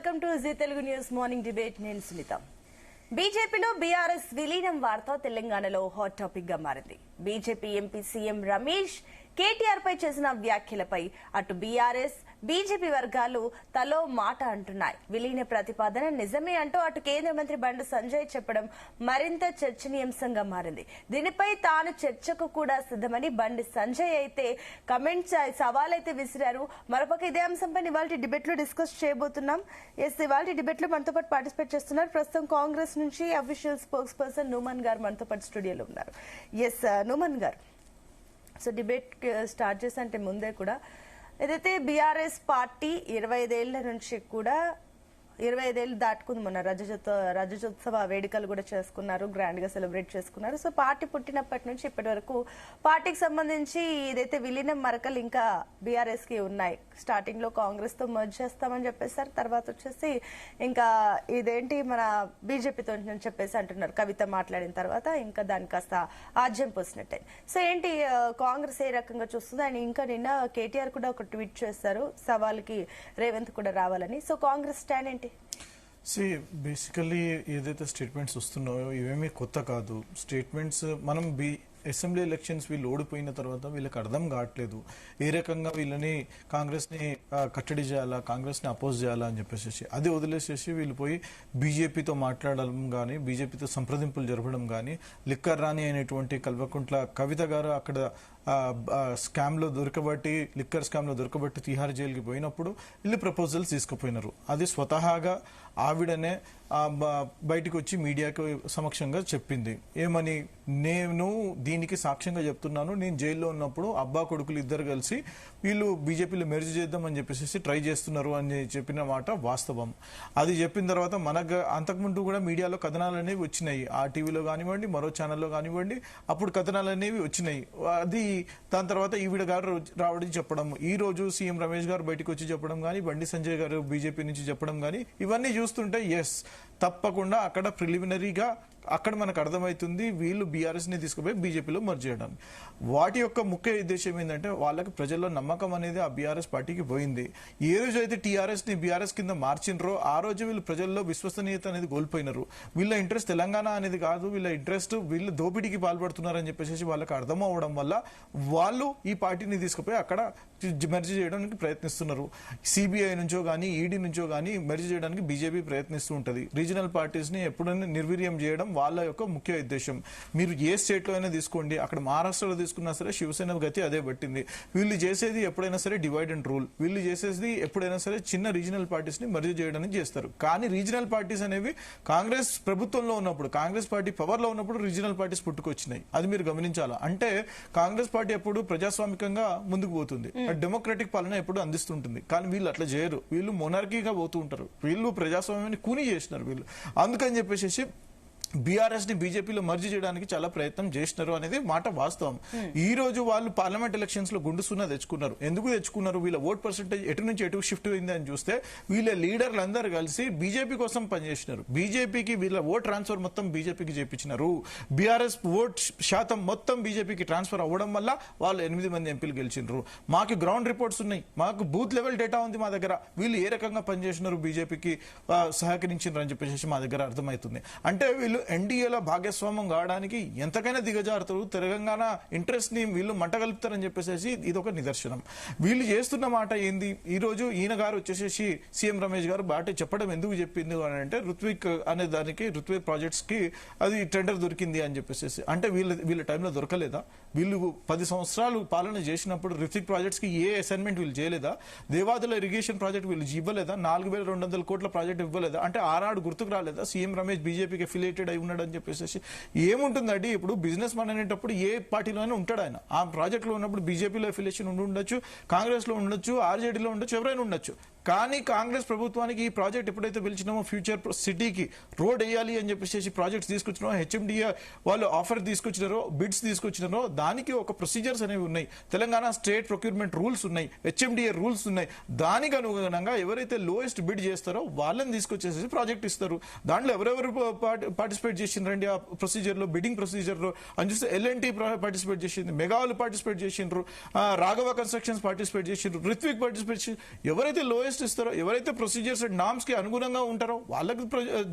Welcome to Zee Telugu news morning debate. నేను సునీత. బీజేపీలో BRS విలీనం వార్త తెలంగాణలో హాట్ టాపిక్ గా మారింది. బీజేపీ ఎంపీ సీఎం రమేష్ కేటీఆర్ పై చేసిన వ్యాఖ్యలపై అటు బీఆర్ఎస్ బీజేపీ వర్గాలు తలో మాట అంటున్నాయి. విలీన ప్రతిపాదన నిజమే అంటూ అటు కేంద్ర మంత్రి బండి సంజయ్ చెప్పడం మరింత చర్చనీయాంశంగా మారింది. దీనిపై తాను చర్చకు కూడా సిద్దమని బండి సంజయ్ అయితే కమెంట్స్ సవాలైతే విసిరారు. మరోపక్క ఇదే అంశంపై ఇవాళ డిబేట్ లో డిస్కస్ చేయబోతున్నాం. ఇవాళ డిబేట్ లో మనతో పాటు పార్టిసిపేట్ చేస్తున్నారు ప్రస్తుతం కాంగ్రెస్ నుంచి అఫీషియల్ స్పోక్స్ పర్సన్ నూమన్ గారు మనతో పాటు స్టూడియోలో ఉన్నారు. నూమన్ గారు, సో డిబేట్ స్టార్ట్ చేసే ముందే కూడా ఏదైతే బీఆర్ఎస్ పార్టీ 25 ఏళ్ల నుంచి కూడా 25 ఏళ్ళు దాటుకుంది. మొన్న రజతోత్సవ వేడుకలు కూడా చేసుకున్నారు, గ్రాండ్ గా సెలబ్రేట్ చేసుకున్నారు. సో పార్టీ పుట్టినప్పటి నుంచి ఇప్పటి వరకు పార్టీకి సంబంధించి ఏదైతే విలీనం మరకలు ఇంకా బీఆర్ఎస్ కి ఉన్నాయి. స్టార్టింగ్ లో కాంగ్రెస్ తో మర్జ్ చేస్తామని చెప్పేసారు, తర్వాత వచ్చేసి ఇంకా ఇదేంటి మన బీజేపీతో చెప్పేసి అంటున్నారు. కవిత మాట్లాడిన తర్వాత ఇంకా దాని కాస్త ఆజ్యం పోసినట్టే. సో ఏంటి కాంగ్రెస్ ఏ రకంగా చూస్తుంది? ఆయన ఇంకా నిన్న కేటీఆర్ కూడా ఒక ట్వీట్ చేశారు, సవాల్కి రేవంత్ కూడా రావాలని. సో కాంగ్రెస్ స్టాండ్ ఏంటి? బేసికల్లీ ఏదైతే స్టేట్మెంట్స్ వస్తున్నాయో ఇవేమీ కొత్త కాదు. స్టేట్మెంట్స్ మనం అసెంబ్లీ ఎలక్షన్స్ వీళ్ళు ఓడిపోయిన తర్వాత వీళ్ళకి అర్థం కావట్లేదు ఏ రకంగా వీళ్ళని కాంగ్రెస్ని కట్టడి చేయాలా, కాంగ్రెస్ని అపోజ్ చేయాలా అని చెప్పేసి అది వదిలేసేసి వీళ్ళు పోయి బీజేపీతో మాట్లాడడం కానీ, బీజేపీతో సంప్రదింపులు జరపడం కానీ, లిక్కర్ రాణి అయినటువంటి కల్వకుంట్ల కవిత గారు అక్కడ లిక్కర్ స్కామ్ లో దొరకబట్టి తిహార్ జైలుకి పోయినప్పుడు వీళ్ళు ప్రపోజల్స్ తీసుకుపోయినారు. అది స్వతహాగా ఆవిడనే బయటకు వచ్చి మీడియాకు సమక్షంగా చెప్పింది. ఏమని, నేను దీనికి సాక్ష్యంగా చెప్తున్నాను, నేను జైల్లో ఉన్నప్పుడు అబ్బా కొడుకులు ఇద్దరు కలిసి వీళ్ళు బీజేపీలో మెర్జ్ చేద్దామని చెప్పేసి ట్రై చేస్తున్నారు అని చెప్పిన మాట వాస్తవం. అది చెప్పిన తర్వాత మనకు అంతకుముందు కూడా మీడియాలో కథనాలు అనేవి వచ్చినాయి. ఆ టీవీలో కానివ్వండి, మరో ఛానల్లో కానివ్వండి, అప్పుడు కథనాలు అనేవి వచ్చినాయి. అది దాని తర్వాత ఈవిడ గారు రావడం చెప్పడం, ఈ రోజు సీఎం రమేష్ గారు బయటకు వచ్చి చెప్పడం కానీ, బండి సంజయ్ గారు బీజేపీ నుంచి చెప్పడం కానీ, ఇవన్నీ చూస్తుంటే ఎస్ తప్పకుండా అక్కడ ప్రిలిమినరీగా అక్కడ మనకు అర్థమవుతుంది వీళ్ళు బీఆర్ఎస్ ని తీసుకుపోయి బీజేపీలో మర్జ్ చేయడానికి. వాటి యొక్క ముఖ్య ఉద్దేశం ఏంటంటే వాళ్ళకి ప్రజల్లో నమ్మకం అనేది ఆ బీఆర్ఎస్ పార్టీకి పోయింది. ఏ రోజు అయితే టీఆర్ఎస్ ని బీఆర్ఎస్ కింద మార్చినరో ఆ రోజు వీళ్ళు ప్రజల్లో విశ్వసనీయత అనేది కోల్పోయినారు. వీళ్ళ ఇంట్రెస్ట్ తెలంగాణ అనేది కాదు, వీళ్ళ ఇంట్రెస్ట్ వీళ్ళు దోపిడీకి పాల్పడుతున్నారని చెప్పేసి వాళ్ళకి అర్థం అవడం వల్ల వాళ్ళు ఈ పార్టీని తీసుకుపోయి అక్కడ మెర్జ్ చేయడానికి ప్రయత్నిస్తున్నారు. సిబిఐ నుంచో కానీ, ఈడీ నుంచో కానీ మెర్జ్ చేయడానికి బీజేపీ ప్రయత్నిస్తూ ఉంటుంది. రీజనల్ పార్టీస్ ని ఎప్పుడైనా నిర్వీర్యం చేయడం వాళ్ళ యొక్క ముఖ్య ఉద్దేశం. మీరు ఏ స్టేట్ లో అయినా తీసుకోండి, అక్కడ మహారాష్ట్రలో తీసుకున్నా సరే శివసేన గతి అదే పట్టింది. వీళ్ళు చేసేది ఎప్పుడైనా సరే డివైడ్ అండ్ రూల్, వీళ్ళు చేసేది ఎప్పుడైనా సరే చిన్న రీజనల్ పార్టీస్ ని మర్జ్ చేయడానికి చేస్తారు. కానీ రీజనల్ పార్టీస్ అనేవి కాంగ్రెస్ ప్రభుత్వంలో ఉన్నప్పుడు, కాంగ్రెస్ పార్టీ పవర్ లో ఉన్నప్పుడు రీజనల్ పార్టీస్ పుట్టుకొచ్చినాయి. అది మీరు గమనించాలా. అంటే కాంగ్రెస్ పార్టీ ఎప్పుడు ప్రజాస్వామికంగా ముందుకు పోతుంది, డెమోక్రటిక్ పాలన ఎప్పుడు అందిస్తుంటుంది. కానీ వీళ్ళు అట్లా చేయరు, వీళ్ళు మొనార్కీగా పోతూ ఉంటారు. వీళ్ళు ప్రజాస్వామ్యాన్ని కూని చేసినారు వీళ్ళు. అందుకని చెప్పేసి బీఆర్ఎస్ ని బీజేపీలో మర్జ్ చేయడానికి చాలా ప్రయత్నం చేసినారు అనేది మాట వాస్తవం. ఈ రోజు వాళ్ళు పార్లమెంట్ ఎలక్షన్స్ లో గుండు సున్నా తెచ్చుకున్నారు. ఎందుకు తెచ్చుకున్నారు? వీళ్ళ ఓట్ పర్సెంటేజ్ ఎటు నుంచి ఎటు షిఫ్ట్ అయింది అని చూస్తే వీళ్ళ లీడర్లు అందరూ కలిసి బీజేపీ కోసం పనిచేసినారు. బీజేపీకి వీళ్ళ ఓట్ ట్రాన్స్ఫర్ మొత్తం బీజేపీకి చేపించినారు. బీఆర్ఎస్ ఓట్ శాతం మొత్తం బీజేపీకి ట్రాన్స్ఫర్ అవ్వడం వల్ల వాళ్ళు 8 మంది ఎంపీలు గెలిచినారు. మాకు గ్రౌండ్ రిపోర్ట్స్ ఉన్నాయి, మాకు బూత్ లెవెల్ డేటా ఉంది మా దగ్గర. వీళ్ళు ఏ రకంగా పనిచేసినారు, బీజేపీకి సహకరించారు అని చెప్పేసి మా దగ్గర అర్థమవుతుంది. అంటే వీళ్ళు ఎన్డీఏలో భాగస్వామ్యం కావడానికి ఎంతకైనా దిగజారుతారు. తెలంగాణ ఇంట్రెస్ట్ ని వీళ్ళు మంటగలుపుతారని చెప్పేసి ఇది ఒక నిదర్శనం. వీళ్ళు చేస్తున్న మాట ఏంది? ఈ రోజు ఈయన గారు వచ్చేసేసి సీఎం రమేష్ గారు బాటే చెప్పడం ఎందుకు చెప్పింది అని అంటే, రుత్విక్ అనే దానికి, రుత్విక్ ప్రాజెక్ట్స్ కి అది టెండర్ దొరికింది అని చెప్పేసి. అంటే వీళ్ళ టైంలో దొరకలేదా? వీళ్ళు 10 సంవత్సరాలు పాలన చేసినప్పుడు రుత్విక్ ప్రాజెక్ట్స్ కి ఏ అసైన్మెంట్ వీళ్ళు చేయలేదా? దేవాదుల ఇరిగేషన్ ప్రాజెక్ట్ వీళ్ళు ఇవ్వలేదా? 4200 కోట్ల ప్రాజెక్ట్ ఇవ్వలేదా? అంటే ఆనాడు గుర్తుకు రాలేదా సీఎం రమేష్ బీజేపీకి అఫిలియేటెడ్ అయి ఉన్నాడు అని చెప్పేసి? ఏముంటుందండి, ఇప్పుడు బిజినెస్ మ్యాన్ అనేటప్పుడు ఏ పార్టీలోనే ఉంటాడు ఆయన. ఆ ప్రాజెక్ట్ లో ఉన్నప్పుడు బీజేపీలో అఫిలియేషన్ ఉండొచ్చు, కాంగ్రెస్ లో ఉండొచ్చు, ఆర్జేడీలో ఉండొచ్చు, ఎవరైనా ఉండొచ్చు. కానీ కాంగ్రెస్ ప్రభుత్వానికి ఈ ప్రాజెక్ట్ ఎప్పుడైతే పిలిచినామో ఫ్యూచర్ సిటీకి రోడ్ వేయాలి అని చెప్పేసి ప్రాజెక్ట్స్ తీసుకొచ్చినారో, హెచ్ఎండిఏ వాళ్ళు ఆఫర్ తీసుకొచ్చినారో, బిడ్స్ తీసుకొచ్చినారో, దానికి ఒక ప్రొసీజర్స్ అనేవి ఉన్నాయి. తెలంగాణ స్టేట్ ప్రొక్యూర్మెంట్ రూల్స్ ఉన్నాయి, హెచ్ఎండిఏ రూల్స్ ఉన్నాయి. దానికి అనుగుణంగా ఎవరైతే లోయెస్ట్ బిడ్ చేస్తారో వాళ్ళని తీసుకొచ్చేసి ప్రాజెక్ట్ ఇస్తారు. దాంట్లో ఎవరెవరు పార్టిసిపేట్ పార్టిసిపేట్ చేసిండ్రండి ఆ ప్రొసీజర్ లో, బిడ్డింగ్ ప్రొసీజర్ లో అని చూస్తే ఎల్ఎన్టీ పార్టిసిపేట్ చేసింది, మెగాలు పార్టిసిపేట్ చేసిండ్రు, రాఘవ కన్స్ట్రక్షన్స్ పార్టిసిపేట్ చేసిండ్రు, రిత్విక్ పార్టిసిపేట్ చేసి ఎవరైతే లోయెస్ట్ ఇస్తారో, ఎవరైతే ప్రొసీజర్స్ అండ్ నామ్స్ కి అనుగుణంగా ఉంటారో వాళ్ళకి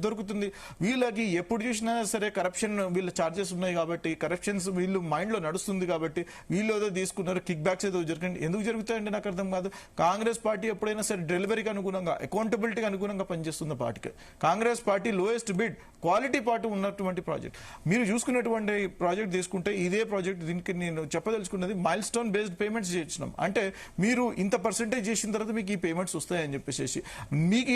దొరుకుతుంది. వీళ్ళకి ఎప్పుడు చూసినా సరే కరప్షన్, వీళ్ళ చార్జెస్ ఉన్నాయి కాబట్టి, కరప్షన్స్ వీళ్ళు మైండ్ లో నడుస్తుంది కాబట్టి వీళ్ళు ఏదో తీసుకున్నారు, కిక్ బ్యాక్స్ ఏదో జరగండి. ఎందుకు జరుగుతాయండి నాకు అర్థం కాదు. కాంగ్రెస్ పార్టీ ఎప్పుడైనా సరే డెలివరీకి అనుగుణంగా, అకౌంటబిలిటీకి అనుగుణంగా పనిచేస్తున్న పార్టీకి. Congress party lowest bid, quality party ఉన్నటువంటి ప్రాజెక్ట్. మీరు చూసుకున్నటువంటి ప్రాజెక్ట్ తీసుకుంటే ఇదే ప్రాజెక్ట్, దీనికి నేను చెప్పదలుచుకున్నది మైల్ స్టోన్ బేస్డ్ పేమెంట్స్ చేయించినాం. అంటే మీరు ఇంత పర్సెంటేజ్ చేసిన తర్వాత మీకు ఈ పేమెంట్స్ వస్తాయని చెప్పేసి మీకు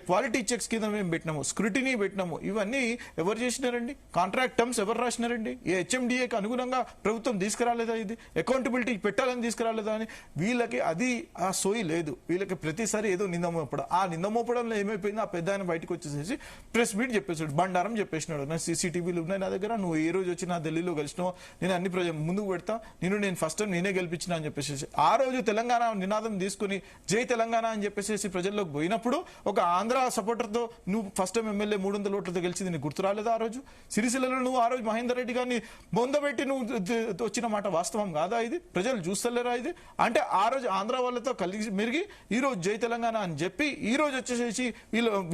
క్వాలిటీ చెక్స్ కింద మేము పెట్టినాము, స్క్రూటినీ పెట్టినాము. ఇవన్నీ ఎవరు చేసినారండి? కాంట్రాక్ట్ టర్మ్స్ ఎవరు రాసినారండి? హెచ్ఎండిఏకి అనుగుణంగా ప్రభుత్వం తీసుకురాలేదా? ఇది అకౌంటబిలిటీ పెట్టాలని తీసుకురాలేదా అని వీళ్ళకి అది ఆ సోయి లేదు. వీళ్ళకి ప్రతిసారి ఏదో నింద మోపడం, ఆ నింద మోపడంలో ఏమైపోయింది, ఆ పెద్ద ఆయన బయటకు వచ్చేసేసి ప్రెస్ మీట్ చెప్పేసాడు, బండారం చెప్పేసినాడు. నా సీసీటీవీలు ఉన్నాయి నా దగ్గర, నువ్వు ఏ రోజు వచ్చి నా ఢిల్లీలో కలిసినావు, నేను అన్ని ముందుకు పెడతా, నేను ఫస్ట్ టైం నేనే గెలిపించిన అని చెప్పేసి ఆ రోజు తెలంగాణ నినాదం తీసుకుని జై తెలంగాణ అని చెప్పేసి ప్రజల్లోకి పోయినప్పుడు ఒక ఆంధ్ర సపోర్టర్ తో నువ్వు ఫస్ట్ టైం ఎమ్మెల్యే 300 ఓట్లతో గెలిచింది నీకు గుర్తు రాలేదా? ఆ రోజు సిరిసిల్లలో నువ్వు ఆ రోజు మహేందర్ రెడ్డి గారిని బొందబెట్టి నువ్వు వచ్చిన మాట వాస్తవం కాదా? ఇది ప్రజలు చూస్తలేరా? ఇది అంటే ఆ రోజు ఆంధ్ర వాళ్ళతో కలిసి మెరిగి ఈ రోజు జై తెలంగాణ అని చెప్పి ఈ రోజు వచ్చేసేసి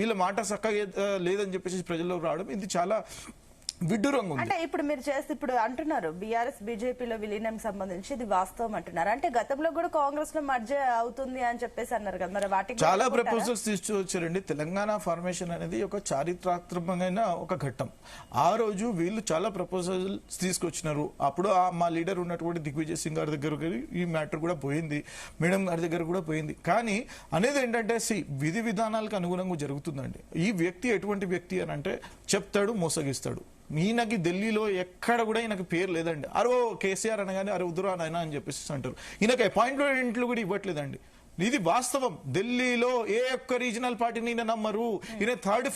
వీళ్ళ మాట చక్కగా లేదని చెప్పేసి ప్రజల్లో రావడం ఇది చాలా విడ్డూరంగా ఉంది. అంటే ఇప్పుడు మీరు ఇప్పుడు అంటున్నారు బీఆర్ఎస్ బీజేపీలో విలీనం సంబంధించి ఇది వాస్తవం అంటున్నారు. అంటే గతంలో కూడా కాంగ్రెస్ లో మర్జ అవుతుంది అని చెప్పేసి అన్నారు కదా, మరి వాటికి చాలా ప్రపోజల్స్ తీసుకొచ్చారండి. తెలంగాణ ఫార్మేషన్ అనేది ఒక చారిత్రాత్మకమైన ఒక ఘట్టం. ఆ రోజు వీళ్ళు చాలా ప్రపోజల్స్ తీసుకొచ్చినారు. అప్పుడు మా లీడర్ ఉన్నటువంటి దిగ్విజయ్ సింగ్ గారి దగ్గర ఈ మ్యాటర్ కూడా పోయింది, మేడం గారి దగ్గర కూడా పోయింది. కానీ అనేది ఏంటంటే విధి విధానాలకు అనుగుణంగా జరుగుతుందండి. ఈ వ్యక్తి ఎటువంటి వ్యక్తి అని అంటే చెప్తాడు, మోసగిస్తాడు. ఈయనకి ఢిల్లీలో ఎక్కడ కూడా ఈయనకి పేరు లేదండి. అరో కేసీఆర్ అనగానే అరే ఉదురా నాయన అని చెప్పేసి అంటారు. ఈయనకి అపాయింట్మెంట్లు కూడా ఇవ్వట్లేదండి. ఇది వాస్తవం. ఢిల్లీలో ఏ ఒక్క రీజనల్ పార్టీని ఈయన నమ్మరు. ఈయన థర్డ్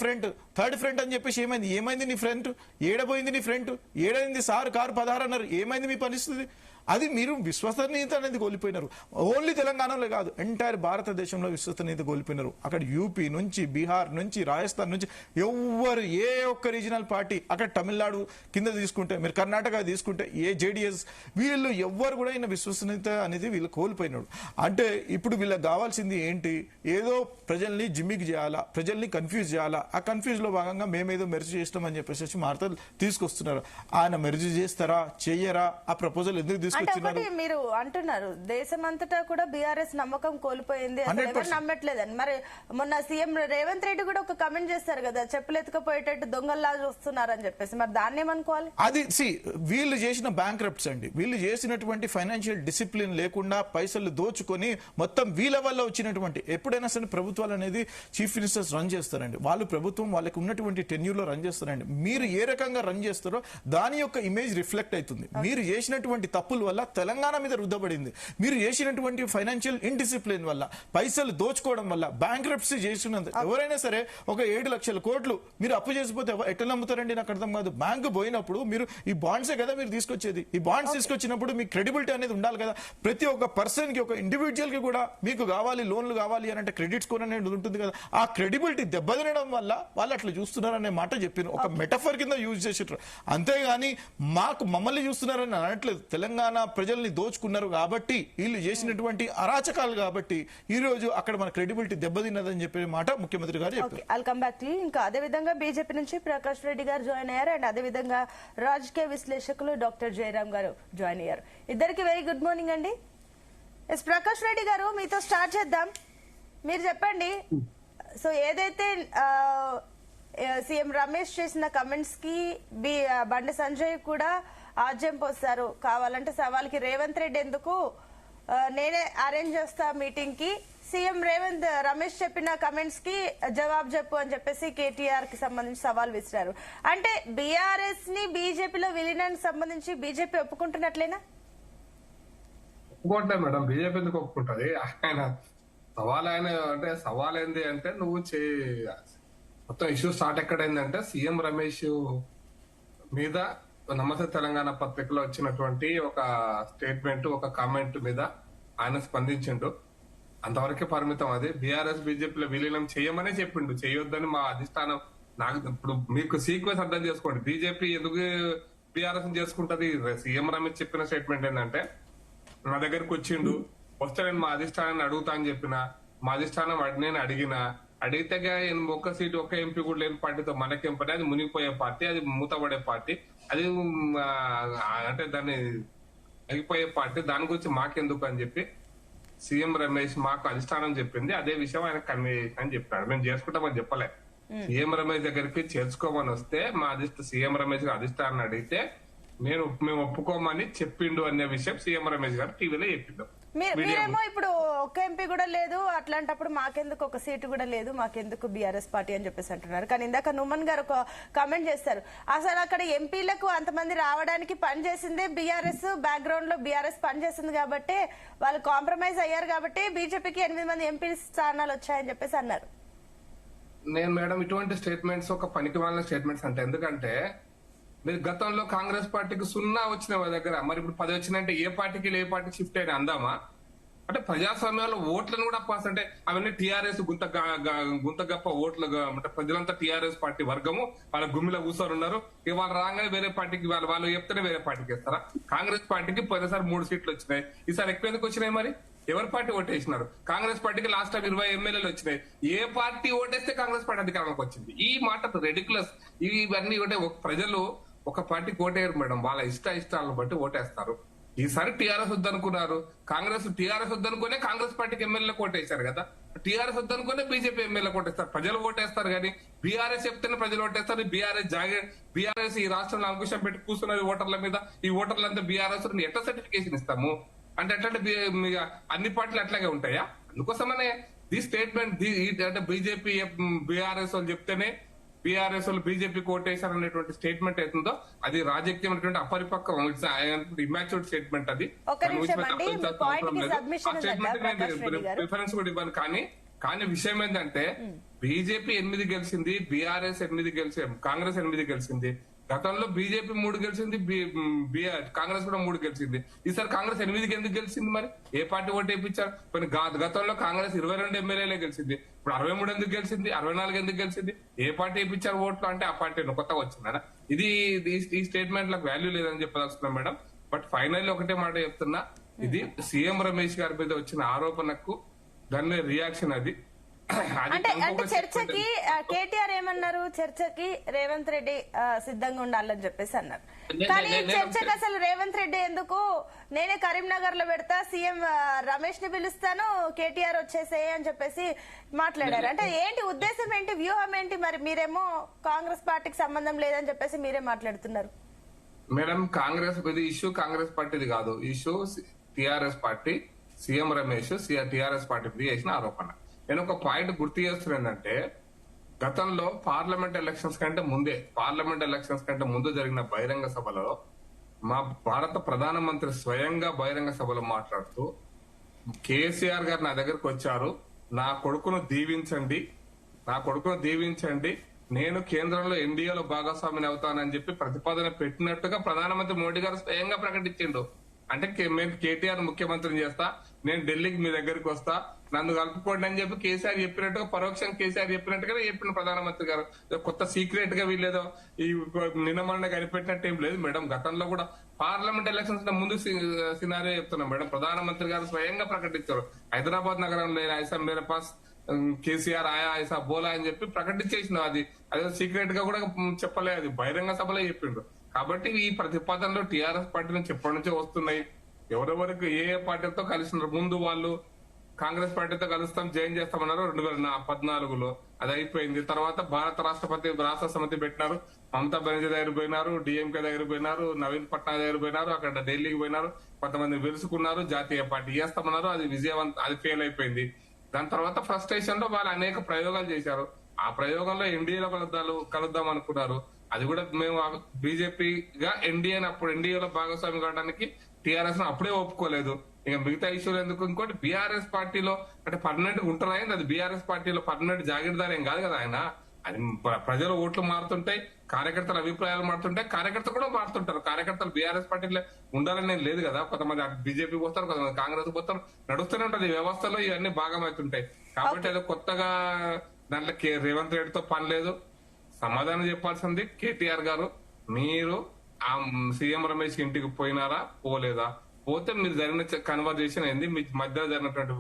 ఫ్రంట్ అని చెప్పేసి ఏమైంది నీ ఫ్రంట్? ఏడబోయింది నీ ఫ్రంట్? ఏడైంది సార్ కారు 16 అన్నారు. ఏమైంది మీ పరిస్థితి? అది మీరు విశ్వసనీయత అనేది కోల్పోయినారు. ఓన్లీ తెలంగాణలో కాదు, ఎంటైర్ భారతదేశంలో విశ్వసనీయత కోల్పోయినారు. అక్కడ యూపీ నుంచి, బీహార్ నుంచి, రాజస్థాన్ నుంచి ఎవ్వరు ఏ ఒక్క రీజనల్ పార్టీ, అక్కడ తమిళనాడు కింద తీసుకుంటే, మీరు కర్ణాటక తీసుకుంటే ఏ జేడీఎస్, వీళ్ళు ఎవ్వరు కూడా ఈయన విశ్వసనీయత అనేది వీళ్ళు కోల్పోయినాడు. అంటే ఇప్పుడు వీళ్ళకి కావాల్సింది ఏంటి? ఏదో ప్రజల్ని జిమ్మికి చేయాలా, ప్రజల్ని కన్ఫ్యూజ్ చేయాలా. ఆ కన్ఫ్యూజ్ లో భాగంగా మేమేదో మెర్జ్ చేస్తామని చెప్పేసి వార్తలు తీసుకొస్తున్నారు. ఆయన మెర్జ్ చేస్తారా, చెయ్యరా? ఆ ప్రపోజల్ ఎందుకు తీసుకొచ్చారు? అంటే ఒకటి మీరు అంటున్నారు దేశమంతటా కూడా బీఆర్ఎస్ నమ్మకం కోల్పోయింది, ఎవరు నమ్మట్లేదని. మరి మొన్న సీఎం రేవంత్ రెడ్డి కూడా ఒక కమెంట్ చేస్తారు కదా, చెప్పులు ఎత్తుకపోయేటట్టు దొంగల్లా చూస్తున్నారని చెప్పేసి. మరి దాన్ని ఏమనుకోవాలి? అది వీళ్ళు చేసిన బ్యాంక్రప్ట్స్ అండి. వీళ్ళు చేసినటువంటి ఫైనాన్షియల్ డిసిప్లిన్ లేకుండా పైసలు దోచుకొని మొత్తం వీళ్ళ వల్ల వచ్చినటువంటి, ఎప్పుడైనా సరే ప్రభుత్వాలు అనేది చీఫ్ మినిస్టర్స్ రన్ చేస్తారండి. వాళ్ళు ప్రభుత్వం వాళ్ళకి ఉన్నటువంటి టెన్యూర్ లో రన్ చేస్తారండి. మీరు ఏ రకంగా రన్ చేస్తారో దాని యొక్క ఇమేజ్ రిఫ్లెక్ట్ అవుతుంది. మీరు చేసినటువంటి తప్పుల వల్ల తెలంగాణ మీద రుద్దబడింది. మీరు చేసినటువంటి ఫైనాన్షియల్ ఇండిసిప్లిన్ వల్ల, పైసలు దోచుకోవడం వల్ల, బ్యాంక్రప్సీ చేసినంత, ఎవరైనా సరే ఒక 7 లక్షల కోట్లు మీరు అప్పు చేసిపోతే ఎట్లా నమ్ముతారండి? నాకు అర్థం కాదు. బ్యాంకు పోయినప్పుడు మీరు ఈ బాండ్సే కదా మీరు తీసుకొచ్చేది. ఈ బాండ్స్ తీసుకొచ్చినప్పుడు మీకు క్రెడిబిలిటీ అనేది ఉండాలి కదా. ప్రతి ఒక్క పర్సన్ కి, ఒక ఇండివిజువల్ కి కూడా మీకు కావాలి, లోన్లు కావాలి అని అంటే క్రెడిట్ స్కోర్ అనేది ఉంటుంది కదా. ఆ క్రెడిబిలిటీ దెబ్బతినడం వల్ల వాళ్ళు అట్లా చూస్తున్నారనే మాట చెప్పిన ఒక మెటఫర్ కింద యూజ్ చేసారు. అంతేగాని మమ్మల్ని చూస్తున్నారని అనట్లేదు. తెలంగాణ ప్రజల్ని దోచుకున్నారు కాబట్టి, వీళ్ళు చేసినటువంటి అరాచకాలు కాబట్టి ఈ రోజు అక్కడ మన క్రెడిబిలిటీ దెబ్బతిన్నదని చెప్పే మాట ముఖ్యమంత్రి గారు చెప్పారు. I'll come back to you. ఇంకా అదే విధంగా బీజేపీ నుంచి ప్రకాష్ రెడ్డి గారు జాయిన్ అయ్యారు, అండ్ అదే విధంగా రాజకీయ విశ్లేషకులు డాక్టర్ జయరాం గారు జాయిన్ అయ్యారు. ఇద్దరికి వెరీ గుడ్ మార్నింగ్ అండి. ఎస్ ప్రకాష్ రెడ్డి గారు, మీతో స్టార్ట్ చేద్దాం. మీరు చెప్పండి, సో ఏదైతే సీఎం రమేష్ చేసిన కమెంట్స్ కి బండి సంజయ్ కూడా ఆజ్యం పోస్తారు. కావాలంటే సవాల్కి రేవంత్ రెడ్డి ఎందుకు, నేనే అరేంజ్ చేస్తా మీటింగ్ కి, సీఎం రమేష్ చెప్పిన కమెంట్స్ కి జవాబు చెప్పు అని చెప్పేసి కేటీఆర్ కి సంబంధించి సవాల్ విసిరారు. అంటే బీఆర్ఎస్ ని బీజేపీలో విలీనానికి సంబంధించి బీజేపీ ఒప్పుకుంటున్నట్లేనా? ఒప్పుకోవట్లేదు మేడం. బీజేపీ ఎందుకు ఒప్పుకుంటది? ఆయన సవాల్ ఏంది అంటే నువ్వు మొత్తం ఇష్యూ స్టార్ట్ ఎక్కడైందంటే సీఎం రమేష్ మీద నమస్తే తెలంగాణ పత్రికలో వచ్చినటువంటి ఒక స్టేట్మెంట్, ఒక కామెంట్ మీద ఆయన స్పందించిండు. అంతవరకే పరిమితం. అది బీఆర్ఎస్ బీజేపీలో విలీనం చేయమనే చెప్పిండు. చేయొద్దని మా అధిష్టానం నాకు ఇప్పుడు మీకు సీక్వెన్స్ అర్థం చేసుకోండి. బీజేపీ ఎందుకు బీఆర్ఎస్ చేసుకుంటది? సీఎం రమేష్ చెప్పిన స్టేట్మెంట్ ఏంటంటే, నా దగ్గరకు వచ్చిండు, వస్తే నేను మా అధిష్టానాన్ని అడుగుతా అని చెప్పిన, మా అధిష్టానం నేను అడిగితే ఒక్క సీటు ఒక్క ఎంపీ కూడా లేని పార్టీతో మనకేం పని? అది మునిగిపోయే పార్టీ, అది మూతపడే పార్టీ, అది అంటే దాన్ని అయిపోయే పార్టీ, దాని గురించి మాకెందుకు అని చెప్పి సీఎం రమేష్ మాకు అధిష్టానం చెప్పింది. అదే విషయం ఆయన కన్వే అని చెప్పాడు. మేము చేసుకుంటామని చెప్పలే. సీఎం రమేష్ దగ్గరికి చేర్చుకోమని వస్తే మా సీఎం రమేష్ గారు అధిష్టానాన్ని అడిగితే మేము ఒప్పుకోమని చెప్పిండు అనే విషయం సీఎం రమేష్ గారు టీవీలో చెప్పిండు. మీరేమో ఇప్పుడు ఒక్క ఎంపీ కూడా లేదు, అట్లాంటప్పుడు మాకెందుకు ఒక సీటు కూడా లేదు, మాకెందుకు బీఆర్ఎస్ పార్టీ అని చెప్పేసి అంటున్నారు. కానీ ఇందాక నుమన్ గారు ఒక కామెంట్ చేస్తారు, అసలు అక్కడ ఎంపీలకు అంతమంది రావడానికి పని చేసిందే బీఆర్ఎస్, బ్యాక్గ్రౌండ్ లో బీఆర్ఎస్ పని చేసింది కాబట్టి వాళ్ళు కాంప్రమైజ్ అయ్యారు కాబట్టి బీజేపీకి 8 మంది ఎంపీ స్థానాలు వచ్చాయని చెప్పేసి అన్నారు. నేను మేడం ఇటువంటి స్టేట్మెంట్స్ ఒక పనికి వాళ్ళ స్టేట్మెంట్స్ అంటే, ఎందుకంటే మీరు గతంలో కాంగ్రెస్ పార్టీకి 0 వచ్చిన వాళ్ళ దగ్గర, మరి ఇప్పుడు 10 వచ్చినాయంటే ఏ పార్టీకి ఏ పార్టీకి షిఫ్ట్ అయినా అందామా? అంటే ప్రజాస్వామ్యంలో ఓట్లను కూడా పాస్ అంటే అవన్నీ టీఆర్ఎస్ గుంత గప్ప ఓట్లు, అంటే ప్రజలంతా టీఆర్ఎస్ పార్టీ వర్గము వాళ్ళ గుమ్మిలో కూర్చొని ఉన్నారు. వాళ్ళు రాగానే వేరే పార్టీకి వాళ్ళు చెప్తేనే వేరే పార్టీకి వేస్తారా? కాంగ్రెస్ పార్టీకి పోయినసారి 3 సీట్లు వచ్చినాయి, ఈసారి ఎక్కువ ఎందుకు వచ్చినాయి? మరి ఎవరి పార్టీ ఓటేసినారు? కాంగ్రెస్ పార్టీకి లాస్ట్ టైం 20 ఎమ్మెల్యేలు వచ్చినాయి. ఏ పార్టీ ఓటేస్తే కాంగ్రెస్ పార్టీ అధికారంలోకి వచ్చింది? ఈ మాట రెడిక్యులస్. ఇవన్నీ అంటే ప్రజలు ఒక పార్టీకి ఓటేయరు మేడం, వాళ్ళ ఇష్టాలను బట్టి ఓటేస్తారు. ఈసారి టీఆర్ఎస్ వద్దనుకున్నారు, టీఆర్ఎస్ వద్దనుకునే కాంగ్రెస్ పార్టీకి ఎమ్మెల్యేలకు ఓటేశారు కదా, టీఆర్ఎస్ వద్దనుకునే బీజేపీ ఎమ్మెల్యేలకు ఓటేస్తారు. ప్రజలు ఓటేస్తారు కానీ బీఆర్ఎస్ చెప్తేనే ప్రజలు ఓటేస్తారు. బీఆర్ఎస్ ఈ రాష్ట్రంలో అంకుశం పెట్టి కూర్చున్నది ఓటర్ల మీద. ఈ ఓటర్లంతా బీఆర్ఎస్ ఎట్లా సర్టిఫికేషన్ ఇస్తాము అంటే అన్ని పార్టీలు అట్లాగే ఉంటాయా? అందుకోసమనే ది స్టేట్మెంట్ అంటే బీజేపీ బీఆర్ఎస్ వాళ్ళు చెప్తేనే బీఆర్ఎస్ వాళ్ళు బీజేపీ కోటేశారు అనేటువంటి స్టేట్మెంట్ అవుతుందో అది రాజకీయమైనటువంటి అపరిపక్వం, ఇమాచ్యూర్డ్ స్టేట్మెంట్. అది రిఫరెన్స్ కూడా ఇవ్వను. కానీ విషయం ఏంటంటే బీజేపీ 8 గెలిచింది, బీఆర్ఎస్ 8 గెలిచింది, కాంగ్రెస్ 8 గెలిచింది. గతంలో బీజేపీ 3 గెలిచింది, కాంగ్రెస్ కూడా 3 గెలిచింది. ఈసారి కాంగ్రెస్ 8 ఎందుకు గెలిచింది? మరి ఏ పార్టీ ఓటు వేయించారు? గతంలో కాంగ్రెస్ 22 ఎమ్మెల్యేలే గెలిచింది, ఇప్పుడు 63 ఎందుకు గెలిచింది? 64 ఎందుకు గెలిచింది? ఏ పార్టీ వేయించారు ఓట్లు? అంటే ఆ పార్టీ కొత్తగా వచ్చిందా? ఈ స్టేట్మెంట్ లకు వాల్యూ లేదని చెప్పదలుచుకున్నాం మేడం. బట్ ఫైనల్లీ ఒకటే మాట చెప్తున్నా, ఇది సీఎం రమేష్ గారి మీద వచ్చిన ఆరోపణకు దాని మీద రియాక్షన్. అది అంటే చర్చకి కేటీఆర్ ఏమన్నారు? చర్చకి రేవంత్ రెడ్డి సిద్ధంగా ఉండాలని చెప్పేసి అన్నారు. కానీ చర్చకి అసలు రేవంత్ రెడ్డి ఎందుకు, నేనే కరీంనగర్ లో పెడతా, సీఎం రమేష్ ని పిలుస్తాను, కేటీఆర్ వచ్చేసేయి అని చెప్పేసి మాట్లాడారు. అంటే ఏంటి ఉద్దేశం ఏంటి, వ్యూహం ఏంటి? మరి మీరేమో కాంగ్రెస్ పార్టీకి సంబంధం లేదని చెప్పేసి మీరే మాట్లాడుతున్నారు. మేడం కాంగ్రెస్ ఇది ఇష్యూ కాంగ్రెస్ పార్టీది కాదు, issue TRS party, CM Ramesh TRS party చేసిన ఆరోపణ. నేను ఒక పాయింట్ గుర్తు చేస్తున్నానంటే, గతంలో పార్లమెంట్ ఎలక్షన్స్ కంటే ముందు జరిగిన బహిరంగ సభలో మా భారత ప్రధానమంత్రి స్వయంగా బహిరంగ సభలో మాట్లాడుతూ కేసీఆర్ గారు నా దగ్గరకు వచ్చారు, నా కొడుకును దీవించండి, నేను కేంద్రంలో ఎన్డీఏలో భాగస్వామిని అవుతానని చెప్పి ప్రతిపాదన పెట్టినట్టుగా ప్రధానమంత్రి మోడీ గారు స్వయంగా ప్రకటించిండు. అంటే మేము కేటీఆర్ ముఖ్యమంత్రిని చేస్తా, నేను ఢిల్లీకి మీ దగ్గరికి వస్తా, నన్ను కలుపుకోండి అని చెప్పి కేసీఆర్ చెప్పినట్టుగా, పరోక్షంగా కేసీఆర్ చెప్పినట్టుగానే చెప్పిన ప్రధానమంత్రి గారు. కొత్త సీక్రెట్ గా వీళ్ళేదో ఈ నిన్నమన్న కనిపెట్టినట్టు ఏం లేదు మేడం. గతంలో కూడా పార్లమెంట్ ఎలక్షన్స్ ముందు సినారియో చెప్తున్నాం మేడం. ప్రధానమంత్రి గారు స్వయంగా ప్రకటించారు, హైదరాబాద్ నగరంలో ఐసా మేర పాస్ కేసీఆర్ ఆయా ఐసా బోలా అని చెప్పి ప్రకటించేసిన. అది అదే సీక్రెట్ గా కూడా చెప్పలే, అది బహిరంగ సభలో చెప్పిండ్రు. కాబట్టి ఈ ప్రతిపాదనలో టీఆర్ఎస్ పార్టీ నుంచి ఎప్పటి నుంచో వస్తున్నాయి. ఎవరెవరికి ఏ పార్టీలతో కలిసినారు? ముందు వాళ్ళు కాంగ్రెస్ పార్టీతో కలుస్తాం, జాయిన్ చేస్తామన్నారు 2014లో, అది అయిపోయింది. తర్వాత భారత రాష్ట్ర సమితి పెట్టినారు, మమతా బెనర్జీ దగ్గర పోయినారు, డిఎంకే దగ్గర పోయినారు, నవీన్ పట్నాయక్ దగ్గర పోయినారు, అక్కడ ఢిల్లీకి పోయినారు, కొంతమంది వెలుసుకున్నారు, జాతీయ పార్టీ చేస్తామన్నారు, అది అది ఫెయిల్ అయిపోయింది. దాని తర్వాత ఫ్రస్ట్రేషన్ లో వాళ్ళు అనేక ప్రయోగాలు చేశారు. ఆ ప్రయోగంలో ఎన్డీఏలో కలుద్దాం అనుకున్నారు. అది కూడా మేము బీజేపీగా ఎన్డీఏలో భాగస్వామి కావడానికి టీఆర్ఎస్ అప్పుడే ఒప్పుకోలేదు. ఇంకా మిగతా ఇష్యూలు ఎందుకు? ఇంకోటి బీఆర్ఎస్ పార్టీలో అంటే పర్మనెంట్ ఉంటారా? అది బీఆర్ఎస్ పార్టీలో పర్మనెంట్ జాగీర్దార్ ఏం కాదు కదా ఆయన. అది ప్రజల ఓట్లు మారుతుంటాయి, కార్యకర్తల అభిప్రాయాలు మారుతుంటాయి, కార్యకర్తలు కూడా మారుతుంటారు. కార్యకర్తలు బీఆర్ఎస్ పార్టీలో ఉండాలని లేదు కదా. కొంతమంది బీజేపీ పోతారు, కొంతమంది కాంగ్రెస్ పోతారు, నడుస్తూనే ఉంటది వ్యవస్థలో, ఇవన్నీ భాగమవుతుంటాయి. కాబట్టి ఏదో కొత్తగా దాంట్లో రేవంత్ రెడ్డితో పని లేదు, సమాధానం చెప్పాల్సింది కేటీఆర్ గారు. మీరు ఆ సీఎం రమేష్ ఇంటికి పోయినారా పోలేదా? పోతే మీరు జరిగిన కన్వర్జేషన్ ఏంది, మీ మధ్యలో జరిగినటువంటి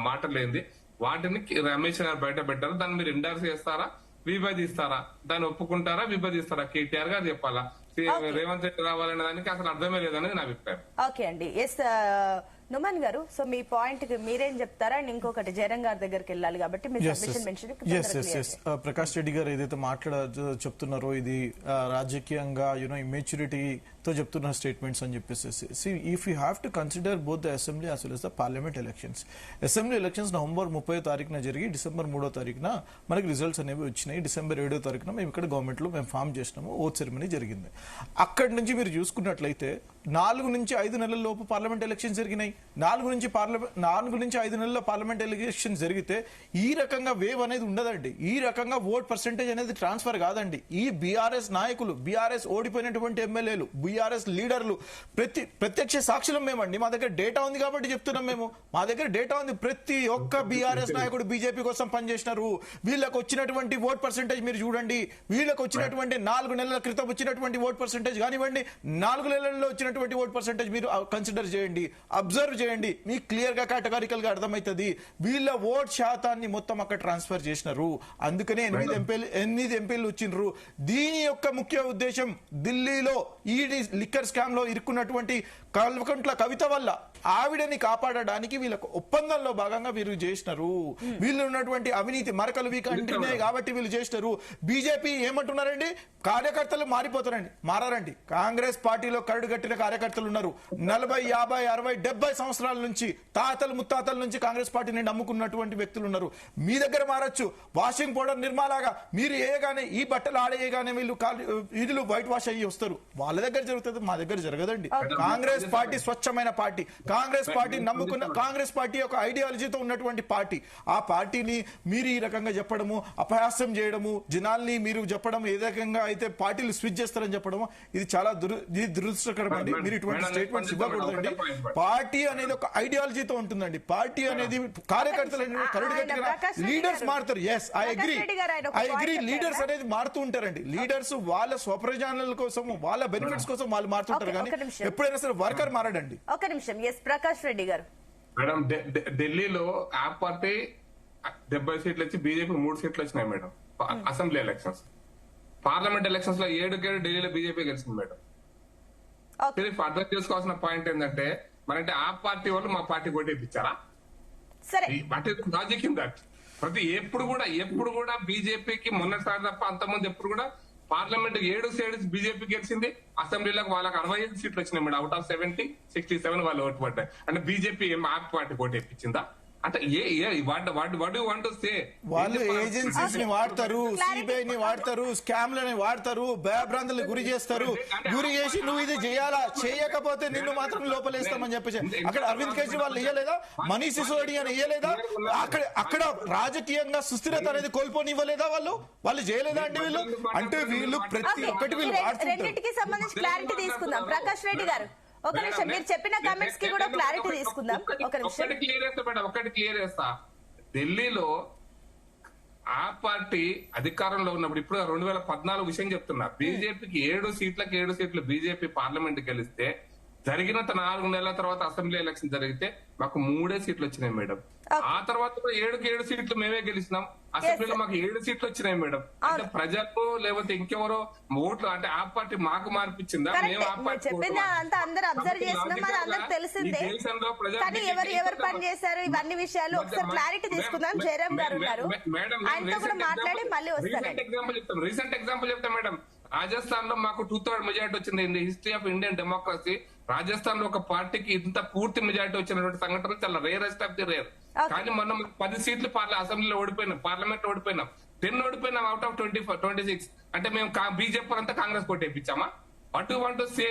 మాటలు ఏంది, వాటిని రమేష్ గారు బయట పెట్టారు. దాన్ని మీరు ఎండార్స్ చేస్తారా, విభజిస్తారా? దాన్ని ఒప్పుకుంటారా, విభజిస్తారా? కేటీఆర్ గారు చెప్పాలా, రేవంత్ రెడ్డి రావాలనే దానికి అసలు అర్థమే లేదనేది నా అభిప్రాయం. ఓకే అండి. ఎస్ నుమన్ గారు, సో మీ పాయింట్ కి మీరేం చెప్తారా? అండ్ ఇంకొకటి జయరాం గారి దగ్గరికి వెళ్ళాలి కాబట్టి మీ సబ్మిషన్ మెన్షన్. ప్రకాష్ రెడ్డి గారు ఏదైతే చెప్తున్నారో ఇది రాజకీయంగా ఇమ్మెచ్యూరిటీతో చెప్తున్న స్టేట్మెంట్స్ అని చెప్పేసి, if you have to consider both the assembly as well as the parliament elections. Assembly elections November 30వ తారీఖున జరిగి డిసెంబర్ 3వ తారీఖున మనకి రిజల్ట్స్ అనేవి వచ్చినాయి. డిసెంబర్ 7వ తారీఖున మేము ఇక్కడ గవర్నమెంట్ లో మేము ఫామ్ చేసినాము, ఓట్ సెరమనీ జరిగింది. అక్కడి నుంచి మీరు చూసుకున్నట్లయితే 4 నుంచి 5 నెలల లోపు పార్లమెంట్ ఎలక్షన్స్ జరిగినాయి. 4 నుంచి 5 నెలల్లో పార్లమెంట్ ఎలక్షన్ జరిగితే ఈ రకంగా వేవ్ అనేది ఉండదండి. ఈ రకంగా ఓట్ పర్సెంటేజ్ అనేది ట్రాన్స్ఫర్ కాదండి. ఈ బీఆర్ఎస్ నాయకులు, బీఆర్ఎస్ ఓడిపోయినటువంటి ఎమ్మెల్యేలు, బీఆర్ఎస్ లీడర్లు ప్రత్యక్ష సాక్షులం మేమండి. మా దగ్గర డేటా ఉంది కాబట్టి చెప్తున్నాం మేము. మా దగ్గర డేటా ఉంది. ప్రతి ఒక్క బీఆర్ఎస్ నాయకుడు బీజేపీ కోసం పనిచేసినారు. వీళ్ళకి వచ్చినటువంటి ఓట్ పర్సెంటేజ్ మీరు చూడండి. వీళ్ళకి వచ్చినటువంటి 4 నెలల క్రితం వచ్చినటువంటి ఓట్ పర్సెంటేజ్ కానివ్వండి, 4 నెలల్లో వచ్చినటువంటి ఓట్ పర్సెంటేజ్ మీరు కన్సిడర్ చేయండి, అబ్జర్వ్ చేయండి. మీకు క్లియర్ గా కేటగారికల్ గా అర్థమవుతుంది. వీళ్ళ ఓట్ శాతాన్ని మొత్తం అక్కడ ట్రాన్స్ఫర్ చేసినారు. అందుకనే 8 ఎంపీలు వచ్చిండ్రు. దీని యొక్క ముఖ్య ఉద్దేశం ఢిల్లీలో ఈడీ లిక్కర్ స్కామ్ లో ఇరుక్కున్నటువంటి కల్వకుంట్ల కవిత వల్ల ఆవిడని కాపాడడానికి వీళ్ళకు ఒప్పందంలో భాగంగా వీరు చేసినారు. వీళ్ళు ఉన్నటువంటి అవినీతి మరకలు వీక్ అంటున్నాయి కాబట్టి వీళ్ళు చేసినారు. బీజేపీ ఏమంటున్నారండి, కార్యకర్తలు మారిపోతారండి. మారారండి. కాంగ్రెస్ పార్టీలో కరడుగట్టిన కార్యకర్తలు ఉన్నారు. 40, 50, 60, 70 సంవత్సరాల నుంచి తాతలు ముత్తాతల నుంచి కాంగ్రెస్ పార్టీని నమ్ముకున్నటువంటి వ్యక్తులు ఉన్నారు. మీ దగ్గర మారచ్చు. వాషింగ్ పౌడర్ నిర్మాలాగా మీరు ఏగానే ఈ బట్టలు ఆడేయగానే వీళ్ళు వైట్ వాష్ అయ్యి వస్తారు. వాళ్ళ దగ్గర జరుగుతుంది, మా దగ్గర జరగదండి. కాంగ్రెస్ పార్టీ స్వచ్ఛమైన పార్టీ. కాంగ్రెస్ పార్టీ నమ్ముకున్న, కాంగ్రెస్ పార్టీ యొక్క ఐడియాలజీతో ఉన్నటువంటి పార్టీ. ఆ పార్టీని మీరు ఈ రకంగా చెప్పడము, అపహాస్యం చేయడము, జనాల్ని మీరు చెప్పడం, ఏ రకంగా అయితే పార్టీలు స్విచ్ చేస్తారని చెప్పడము, ఇది చాలా దురదృష్టకరమండి. మీరు ఇటువంటి స్టేట్మెంట్స్ ఇవ్వకూడదండి. పార్టీ అనేది ఒక ఐడియాలజీతో ఉంటుందండి. పార్టీ అనేది కార్యకర్తలు లీడర్స్ మారుతారు. Yes, I agree. లీడర్స్ అనేది మారుతూ ఉంటారండి. లీడర్స్ వాళ్ళ స్వప్రయోజనాల కోసం, వాళ్ళ బెనిఫిట్స్ కోసం వాళ్ళు మారుతుంటారు. కానీ ఎప్పుడైనా సరే వర్కర్ మారడండి. ఒక నిమిషం. ఎస్, ప్రకాష్ రెడ్డి గారు. మేడం, ఢిల్లీలో ఆప్ పార్టీ 70 సీట్లు వచ్చి బీజేపీ 3 సీట్లు వచ్చినాయి madam. Assembly elections, parliament elections లో 7 ఢిల్లీలో బీజేపీ గెలిచింది మేడం. అర్థం చేసుకోవాల్సిన పాయింట్ ఏంటంటే, మరంటే ఆ పార్టీ వాళ్ళు మా పార్టీ కొట్టేపించారా? Logic in that. ఎప్పుడు కూడా బీజేపీకి మొన్నసారి తప్ప అంతకుముందు ఎప్పుడు కూడా పార్లమెంట్ 7 సీట్స్ బీజేపీ గెలిచింది. అసెంబ్లీలకు వాళ్ళకి 65 సీట్లు వచ్చినాయి మేడం. అవుట్ ఆఫ్ 70, 67 వాళ్ళు ఓటు పడ్డాయి. అంటే బీజేపీ ఏం ఆప్ పార్టీ ఓటు ఇప్పించిందా? అంటే వాళ్ళు ఏజెన్సీస్ ని వాడతారు, సిబిఐ ని వాడతారు, స్కామ్లని వాడతారు, భయభ్రాంతులు గురి చేస్తారు. గురి చేసి నువ్వు ఇది చేయాలా, చేయకపోతే నిన్ను మాత్రం లోపలేస్తామని చెప్పేసి అక్కడ అరవింద్ కేజ్రీవాల్ ఇయ్యలేదా? మనీష్ సిసోడియా ఇయ్యలేదా? అక్కడ రాజకీయంగా సుస్థిరత అనేది కోల్పోనివ్వలేదా? వాళ్ళు చేయలేదా? అంటే వీళ్ళు ప్రతి ఒక్కటి వీళ్ళు రెండింటికి సంబంధించి క్లారిటీ తీసుకుందాం. ప్రకాష్ రెడ్డి గారు, ఒక నిమిషం. మీరు చెప్పిన కామెంట్స్ కి కూడా క్లారిటీ తీసుకుందాం. ఒకటి క్లియర్ చేస్తా. ఢిల్లీలో ఆ పార్టీ అధికారంలో ఉన్నప్పుడు, ఇప్పుడు 2014 విషయం చెప్తున్నా, బీజేపీకి 7 సీట్లు బీజేపీ పార్లమెంట్ గెలిస్తే, జరిగిన 4 నెలల తర్వాత అసెంబ్లీ ఎలక్షన్ జరిగితే మాకు 3 సీట్లు వచ్చినాయి మేడం. ఆ తర్వాత 7 సీట్లు మేమే గెలిచినాం. అసెంబ్లీలో మాకు 7 సీట్లు వచ్చినాయి మేడం. అంటే ప్రజలకు లేకపోతే ఇంకెవరో ఓట్లు, అంటే ఆ పార్టీ మాకు మార్పించిందా? మేము ఆ పార్టీ ఎవరు పని చేశారు, ఇవన్నీ విషయాలు ఒకసారి క్లారిటీ తీసుకుందాం. జయరాం గారు ఉన్నారు, ఆయనతో కూడా మాట్లాడి మళ్ళీ వస్తాను. రీసెంట్ ఎగ్జాంపుల్ చెప్తా మేడం. రాజస్థాన్ లో మాకు 2/3 మెజారిటీ వచ్చింది. In the history of Indian democracy Rajasthan లో ఒక పార్టీకి ఇంత పూర్తి మెజారిటీ వచ్చినటువంటి సంఘటన చాలా రేరెస్ట్ ఆఫ్ ది రేర్. కానీ మనం 10 సీట్లు అసెంబ్లీలో ఓడిపోయినాం, పార్లమెంట్ లో ఓడిపోయినాం, 10 ఓడిపోయినాం అవుట్ ఆఫ్ 26. అంటే మేము బీజేపీ అంతా కాంగ్రెస్ కొట్టేపించామా? What you want to say?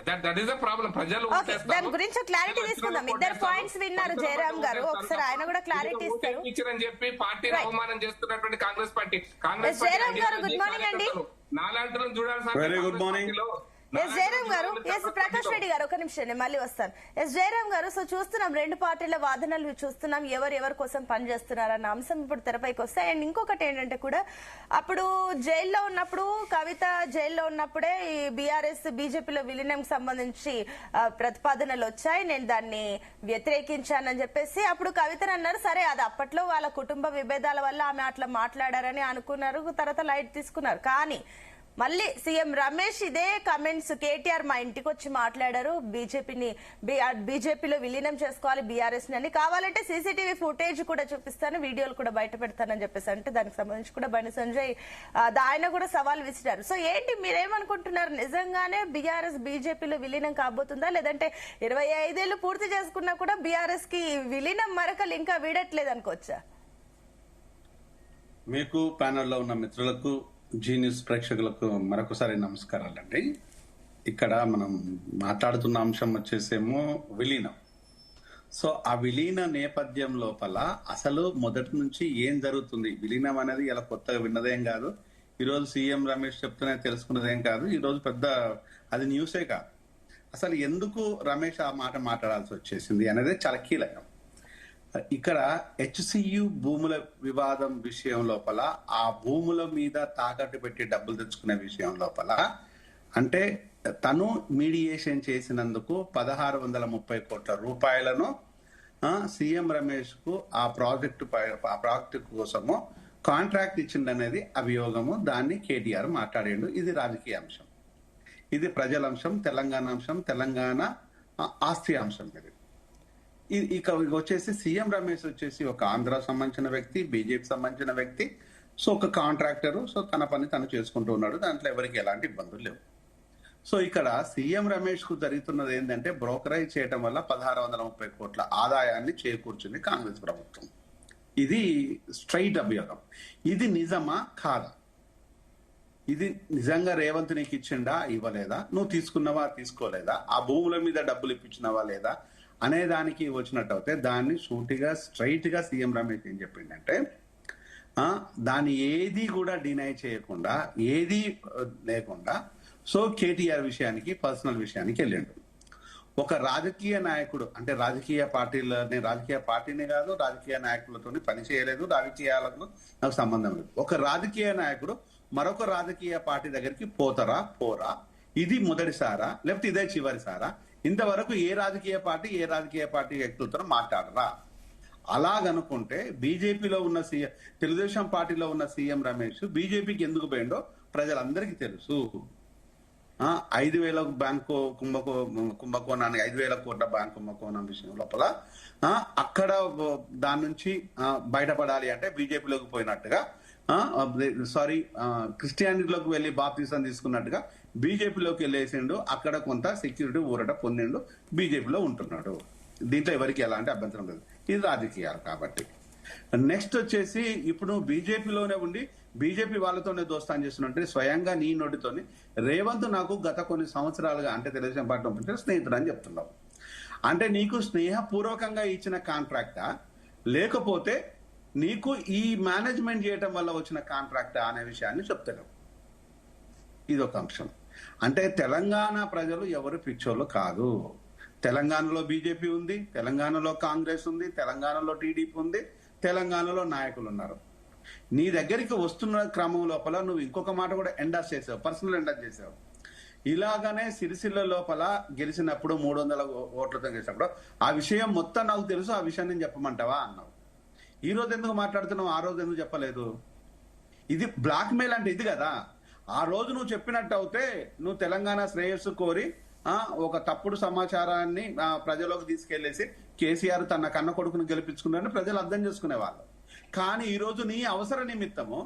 That is the problem. ప్రజలు దాని గురించి క్లారిటీ తీసుకుందాం. ఇద్దరు పాయింట్స్ విన్నారు జయరాం గారు, ఒకసారి ఆయన కూడా క్లారిటీ ఇస్తారు. ఇచ్చారని చెప్పి పార్టీని అవమానం చేస్తున్నటువంటి కాంగ్రెస్ పార్టీ. జయరాం గారు, గుడ్ మార్నింగ్ అండి. నాలాంటి చూడాలి sir. Very good morning. S Jayaram garu, S Prakash Reddy గారు, ఒక నిమిషం నేను మళ్ళీ వస్తాను. ఎస్ జయరామ్ గారు, సో చూస్తున్నాం రెండు పార్టీల వాదనలు చూస్తున్నాం, ఎవరి కోసం పనిచేస్తున్నారన్న అంశం ఇప్పుడు తెరపైకి వస్తాయి. అండ్ ఇంకొకటి ఏంటంటే కూడా అప్పుడు జైల్లో ఉన్నప్పుడు కవిత జైల్లో ఉన్నప్పుడే ఈ బీఆర్ఎస్ బీజేపీలో విలీనం సంబంధించి ప్రతిపాదనలు వచ్చాయి, నేను దాన్ని వ్యతిరేకించానని చెప్పేసి అప్పుడు కవితను అన్నారు. సరే, అది అప్పట్లో వాళ్ళ కుటుంబ విభేదాల వల్ల ఆమె అట్లా మాట్లాడారని అనుకున్నారు, తర్వాత లైట్ తీసుకున్నారు. కానీ మళ్ళీ సీఎం రమేష్ ఇదే కమెంట్స్, కేటీఆర్ మా ఇంటికి వచ్చి మాట్లాడారు, బీజేపీలో విలీనం చేసుకోవాలి బీఆర్ఎస్ అని, కావాలంటే సీసీటీవీ ఫుటేజ్ కూడా చూపిస్తాను, వీడియోలు కూడా బయట పెడతానని చెప్పేసి అంటే దానికి సంబంధించి కూడా బండి సంజయ్ ఆయన కూడా సవాల్ విసిరారు. సో ఏంటి మీరేమనుకుంటున్నారు, నిజంగానే బీఆర్ఎస్ బీజేపీలో విలీనం కాబోతుందా, లేదంటే 25 ఏళ్లు పూర్తి చేసుకున్నా కూడా బీఆర్ఎస్ కి విలీనం మరకలు ఇంకా వీడట్లేదు అనుకోవచ్చా? మీకు ప్యానెల్లో ఉన్న మిత్రులకు, జీ న్యూస్ ప్రేక్షకులకు మరొకసారి నమస్కారాలండి. ఇక్కడ మనం మాట్లాడుతున్న అంశం వచ్చేసేమో విలీనం. సో ఆ విలీన నేపథ్యం లోపల అసలు మొదటి నుంచి ఏం జరుగుతుంది, విలీనం అనేది ఇలా కొత్తగా విన్నదేం కాదు, ఈరోజు సీఎం రమేష్ చెప్తూనే తెలుసుకున్నదేం కాదు, ఈరోజు పెద్ద అది న్యూసే కాదు. అసలు ఎందుకు రమేష్ ఆ మాట మాట్లాడాల్సి వచ్చేసింది అనేది చాలా కీలకం. ఇక్కడ హెచ్సియు భూముల వివాదం విషయం లోపల, ఆ భూముల మీద తాకట్టు పెట్టి డబ్బులు తెచ్చుకునే విషయం లోపల, అంటే తను మీడియేషన్ చేసినందుకు 1630 కోట్ల రూపాయలను సీఎం రమేష్ కు ఆ ప్రాజెక్టు కోసము కాంట్రాక్ట్ ఇచ్చిందనేది అభియోగము. దాన్ని కేటీఆర్ మాట్లాడాడు. ఇది రాజకీయ అంశం, ఇది ప్రజల అంశం, తెలంగాణ అంశం, తెలంగాణ ఆస్తి అంశం. ఇది ఇక వచ్చేసి సీఎం రమేష్ వచ్చేసి ఒక ఆంధ్ర సంబంధించిన వ్యక్తి, బీజేపీ సంబంధించిన వ్యక్తి. సో ఒక కాంట్రాక్టరు, సో తన పని తను చేసుకుంటూ ఉన్నాడు, దాంట్లో ఎవరికి ఎలాంటి ఇబ్బందులు లేవు. సో ఇక్కడ సీఎం రమేష్ కు జరుగుతున్నది ఏంటంటే, బ్రోకరేజ్ చేయడం వల్ల 1630 కోట్ల ఆదాయాన్ని చేకూర్చింది కాంగ్రెస్ ప్రభుత్వం. ఇది స్ట్రైట్ అభియోగం. ఇది నిజమా కాదా, ఇది నిజంగా రేవంత్ నీకు ఇచ్చిండా ఇవ్వలేదా, నువ్వు తీసుకున్నావా తీసుకోలేదా, ఆ భూముల మీద డబ్బులు ఇప్పించినవా లేదా అనే దానికి వచ్చినట్టు అయితే, దాన్ని సూటిగా స్ట్రైట్ గా సీఎం రమేష్ ఏం చెప్పిండంటే, దాన్ని ఏది కూడా డినై చేయకుండా, ఏది లేకుండా, సో కేటీఆర్ విషయానికి, పర్సనల్ విషయానికి వెళ్ళిండు. ఒక రాజకీయ నాయకుడు, అంటే రాజకీయ పార్టీని కాదు, రాజకీయ నాయకులతో పని చేయలేదు, రాజకీయాలకు నాకు సంబంధం లేదు. ఒక రాజకీయ నాయకుడు మరొక రాజకీయ పార్టీ దగ్గరికి పోరా, ఇది మొదటిసారా లేకపోతే ఇదే చివరిసారా, ఇంతవరకు ఏ రాజకీయ పార్టీ వ్యక్తులతో మాట్లాడరా? అలాగనుకుంటే బీజేపీలో ఉన్న తెలుగుదేశం పార్టీలో ఉన్న సీఎం రమేష్ బీజేపీకి ఎందుకు పోయిండో ప్రజలందరికీ తెలుసు. 5,000 బ్యాంకు కుంభకోణానికి 5,000 కోట్ల బ్యాంక్ కుంభకోణం విషయం లోపల అక్కడ దాని నుంచి బయటపడాలి అంటే బీజేపీలోకి పోయినట్టుగా, క్రిస్టియానిటీలోకి వెళ్ళి బాప్తిసం తీసుకున్నట్టుగా బీజేపీలోకి వెళ్ళేసిండు. అక్కడ కొంత సెక్యూరిటీ ఊరట పొందిండు, బీజేపీలో ఉంటున్నాడు. దీంట్లో ఎవరికి ఎలాంటి అభ్యంతరం లేదు, ఇది రాజకీయాలు కాబట్టి. నెక్స్ట్ వచ్చేసి ఇప్పుడు బీజేపీలోనే ఉండి బీజేపీ వాళ్ళతోనే దోస్తాన్ చేస్తున్నట్టు స్వయంగా నీ నోటితోని రేవంత్ నాకు గత కొన్ని సంవత్సరాలుగా, అంటే తెలుగుదేశం పార్టీ పంపించిన స్నేహితుడు అని చెప్తున్నావు. అంటే నీకు స్నేహపూర్వకంగా ఇచ్చిన కాంట్రాక్టా, లేకపోతే నీకు ఈ మేనేజ్మెంట్ చేయటం వల్ల వచ్చిన కాంట్రాక్టా అనే విషయాన్ని చెప్తున్నావు. ఇదొక అంశం. అంటే తెలంగాణ ప్రజలు ఎవరు పిచ్చోళ్ళు కాదు. తెలంగాణలో బీజేపీ ఉంది, తెలంగాణలో కాంగ్రెస్ ఉంది, తెలంగాణలో టీడీపీ ఉంది, తెలంగాణలో నాయకులు ఉన్నారు. నీ దగ్గరికి వస్తున్న క్రమం లోపల నువ్వు ఇంకొక మాట కూడా ఎండాస్ చేసావు, పర్సనల్ ఎండాస్ చేసావు. ఇలాగనే సిరిసిల్ల లోపల గెలిచినప్పుడు 300 ఓట్లతో గెలిచినప్పుడు ఆ విషయం మొత్తం నాకు తెలుసు, ఆ విషయం నేను చెప్పమంటావా అన్నావు. ఈ రోజు ఎందుకు మాట్లాడుతున్నావు, ఆ రోజు ఎందుకు చెప్పలేదు? ఇది బ్లాక్ మెయిల్ అంటే ఇది కదా. ఆ రోజు నువ్వు చెప్పినట్టు అయితే నువ్వు తెలంగాణ శ్రేయస్సు కోరి ఒక తప్పుడు సమాచారాన్ని ప్రజలోకి తీసుకెళ్లేసి కేసీఆర్ తన కన్న కొడుకును గెలిపించుకున్నారని ప్రజలు అర్థం చేసుకునేవాళ్ళు. కానీ ఈ రోజు నీ అవసర నిమిత్తము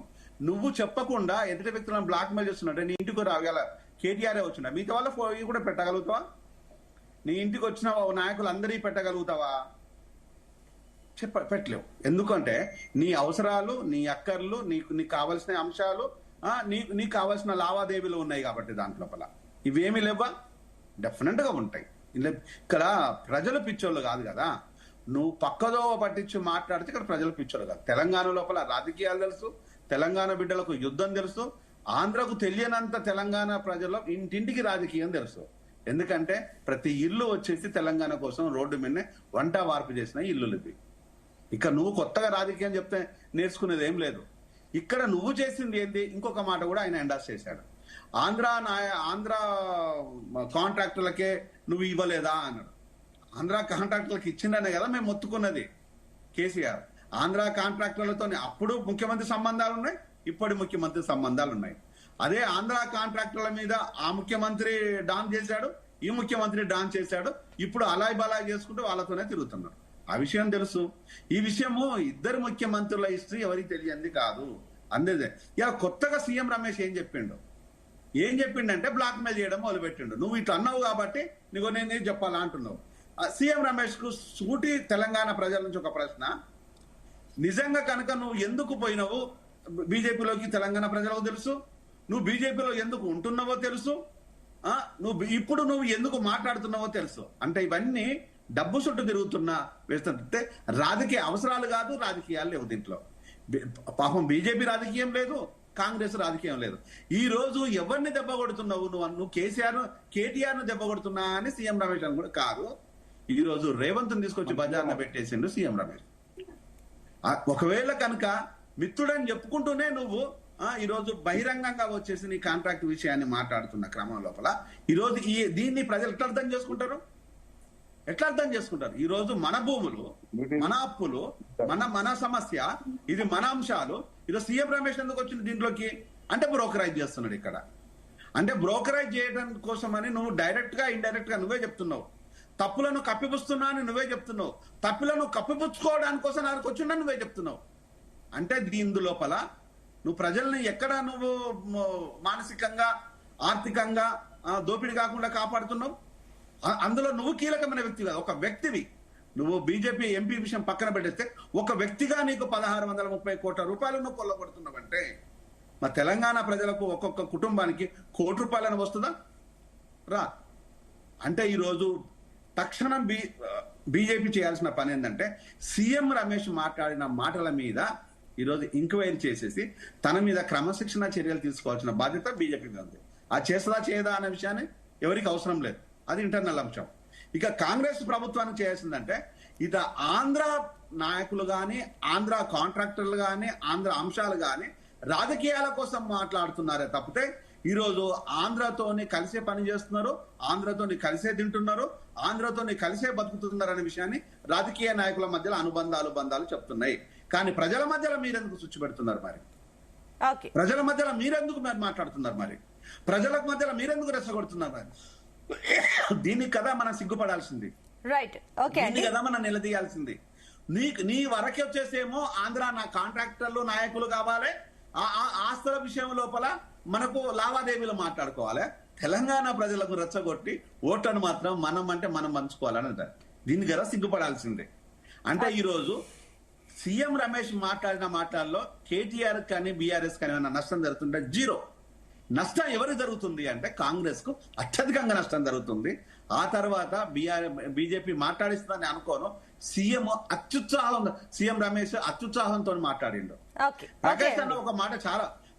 నువ్వు చెప్పకుండా ఎదుటి వ్యక్తులను బ్లాక్ మెయిల్ చేస్తున్నట్టే నీ ఇంటికి రాగల కేటీఆర్ వచ్చిన మిగతా వాళ్ళ కూడా పెట్టగలుగుతావా? నీ ఇంటికి వచ్చిన నాయకులు అందరికీ పెట్టగలుగుతావా? పెట్టలేవు. ఎందుకంటే నీ అవసరాలు, నీ అక్కర్లు, నీకు కావాల్సిన అంశాలు, నీకు కావాల్సిన లావాదేవీలు ఉన్నాయి కాబట్టి దాంట్లోపల ఇవేమీ లేవా? డెఫినెట్ గా ఉంటాయి. ఇక్కడ ప్రజలు పిచ్చోళ్ళు కాదు కదా. నువ్వు పక్కదోవ పట్టించి మాట్లాడితే ఇక్కడ ప్రజలు పిచ్చోళ్ళు కాదు. తెలంగాణ లోపల రాజకీయాలు తెలుసు, తెలంగాణ బిడ్డలకు యుద్ధం తెలుసు, ఆంధ్రకు తెలియనంత తెలంగాణ ప్రజల్లో ఇంటింటికి రాజకీయం తెలుసు. ఎందుకంటే ప్రతి ఇల్లు వచ్చేసి తెలంగాణ కోసం రోడ్డు మీదనే వంట వార్పు చేసిన ఇల్లులు ఇవి. ఇక నువ్వు కొత్తగా రాజకీయం చెప్తే నేర్చుకునేది ఏం లేదు. ఇక్కడ నువ్వు చేసింది ఏంటి? ఇంకొక మాట కూడా ఆయన ఎండాస్ చేశాడు. ఆంధ్ర కాంట్రాక్టర్లకే నువ్వు ఇవ్వలేదా అన్నాడు. ఆంధ్ర కాంట్రాక్టర్లకు ఇచ్చిందనే కదా మేము మొత్తుకున్నది కేసీఆర్. ఆంధ్ర కాంట్రాక్టర్లతో అప్పుడు ముఖ్యమంత్రి సంబంధాలు ఉన్నాయి, ఇప్పటి ముఖ్యమంత్రి సంబంధాలు ఉన్నాయి. అదే ఆంధ్ర కాంట్రాక్టర్ల మీద ఆ ముఖ్యమంత్రి డాన్ చేశాడు, ఈ ముఖ్యమంత్రి డాన్ చేశాడు. ఇప్పుడు అలాయ్ బలాయ్ చేసుకుంటూ వాళ్ళతోనే తిరుగుతున్నారు. ఆ విషయం తెలుసు. ఈ విషయము ఇద్దరు ముఖ్యమంత్రుల హిస్టరీ ఎవరికి తెలియంది కాదు. అందేదే ఇలా కొత్తగా సీఎం రమేష్ ఏం చెప్పిండంటే బ్లాక్ మెయిల్ చేయడం మొదలుపెట్టిండు. నువ్వు ఇట్లా అన్నావు కాబట్టి నీకు నేను చెప్పాలా అంటున్నావు. సీఎం రమేష్ కు సూటి తెలంగాణ ప్రజల నుంచి ఒక ప్రశ్న. నిజంగా కనుక నువ్వు ఎందుకు పోయినావు బీజేపీలోకి తెలంగాణ ప్రజలకు తెలుసు. నువ్వు బీజేపీలో ఎందుకు ఉంటున్నావో తెలుసు. ఇప్పుడు నువ్వు ఎందుకు మాట్లాడుతున్నావో తెలుసు. అంటే ఇవన్నీ డబ్బు చుట్టూ తిరుగుతున్నా వేస్తుంటే రాజకీయ అవసరాలు కాదు, రాజకీయాలు లేవు దీంట్లో. పాపం బీజేపీ రాజకీయం లేదు, కాంగ్రెస్ రాజకీయం లేదు. ఈ రోజు ఎవరిని దెబ్బ కొడుతున్నావు నువ్వు కేటీఆర్ ను దెబ్బ కొడుతున్నా అని సీఎం రమేష్ అని కూడా కాదు. ఈ రోజు రేవంత్ తీసుకొచ్చి బజార్న పెట్టేసిండు సీఎం రమేష్. ఒకవేళ కనుక మిత్రుడని చెప్పుకుంటూనే నువ్వు ఈ రోజు బహిరంగంగా వచ్చేసి నీ కాంట్రాక్ట్ విషయాన్ని మాట్లాడుతున్న క్రమం లోపల ఈ రోజు దీన్ని ప్రజలు ఎట్లా అర్థం చేసుకుంటారు? ఈ రోజు మన భూములు, మన అప్పులు, మన సమస్య, ఇది మన అంశాలు. ఈరోజు సీఎం రమేష్ ఎందుకు వచ్చింది దీంట్లోకి అంటే బ్రోకరైజ్ చేస్తున్నాడు ఇక్కడ. అంటే బ్రోకరైజ్ చేయడం కోసమని నువ్వు డైరెక్ట్ గా ఇండైరెక్ట్ గా నువ్వే చెప్తున్నావు. తప్పులను కప్పిపుస్తున్నా అని నువ్వే చెప్తున్నావు. తప్పులను కప్పిపుచ్చుకోవడానికి కోసం నాకు వచ్చిండా నువ్వే చెప్తున్నావు. అంటే దీని లోపల నువ్వు ప్రజల్ని ఎక్కడ నువ్వు మానసికంగా, ఆర్థికంగా దోపిడీ కాకుండా కాపాడుతున్నావు. అందులో నువ్వు కీలకమైన వ్యక్తి కాదు, ఒక వ్యక్తివి. నువ్వు బీజేపీ ఎంపీ విషయం పక్కన పెట్టేస్తే ఒక వ్యక్తిగా నీకు 1630 కోట్ల రూపాయలు నువ్వు కొల్లగొడుతున్నావంటే మా తెలంగాణ ప్రజలకు ఒక్కొక్క కుటుంబానికి ₹1 వస్తుందా? రా. అంటే ఈరోజు తక్షణం బీజేపీ చేయాల్సిన పని ఏంటంటే సీఎం రమేష్ మాట్లాడిన మాటల మీద ఈరోజు ఎంక్వైరీ చేసేసి తన మీద క్రమశిక్షణ చర్యలు తీసుకోవాల్సిన బాధ్యత బీజేపీ మీద ఉంది. ఆ చేస్తుందా చేయదా అనే విషయాన్ని ఎవరికి అవసరం లేదు, అది ఇంటర్నల్ అంశం. ఇక కాంగ్రెస్ ప్రభుత్వానికి చేయాల్సిందంటే ఇక ఆంధ్ర నాయకులు కానీ, ఆంధ్ర కాంట్రాక్టర్లు కానీ, ఆంధ్ర అంశాలు కానీ రాజకీయాల కోసం మాట్లాడుతున్నారే తప్పితే ఈరోజు ఆంధ్రతోని కలిసే పని చేస్తున్నారు, ఆంధ్రతోని కలిసే తింటున్నారు, ఆంధ్రతోని కలిసే బతుకుతున్నారు అనే విషయాన్ని రాజకీయ నాయకుల మధ్యలో బంధాలు చెప్తున్నాయి. కానీ ప్రజల మధ్యలో మీరెందుకు స్విచ్ పెడుతున్నారు? మరి ప్రజల మధ్యలో మీరెందుకు మాట్లాడుతున్నారు? మరి ప్రజల మధ్యలో మీరెందుకు రెచ్చగొడుతున్నారు? మరి దీనికి కదా మనం సిగ్గుపడాల్సింది, దీన్ని కదా మనం నిలదీయాల్సింది. నీ వరకే వచ్చేసేమో ఆంధ్ర కాంట్రాక్టర్లు నాయకులు కావాలి, ఆస్తుల విషయం లోపల మనకు లావాదేవీలు మాట్లాడుకోవాలి. తెలంగాణ ప్రజలకు రెచ్చగొట్టి ఓట్లను మాత్రం మనం పంచుకోవాలని అంటారు. దీన్ని కదా సిగ్గుపడాల్సిందే. అంటే ఈ రోజు సీఎం రమేష్ మాట్లాడిన మాటల్లో కేటీఆర్ కానీ బీఆర్ఎస్ కానీ ఏమైనా నష్టం జరుగుతుంటే జీరో. నష్టం ఎవరికి జరుగుతుంది అంటే కాంగ్రెస్ కు అత్యధికంగా నష్టం జరుగుతుంది. ఆ తర్వాత బీజేపీ మాట్లాడిస్తుందని అనుకోను. సీఎం రమేష్ అత్యుత్సాహంతో మాట్లాడిండు.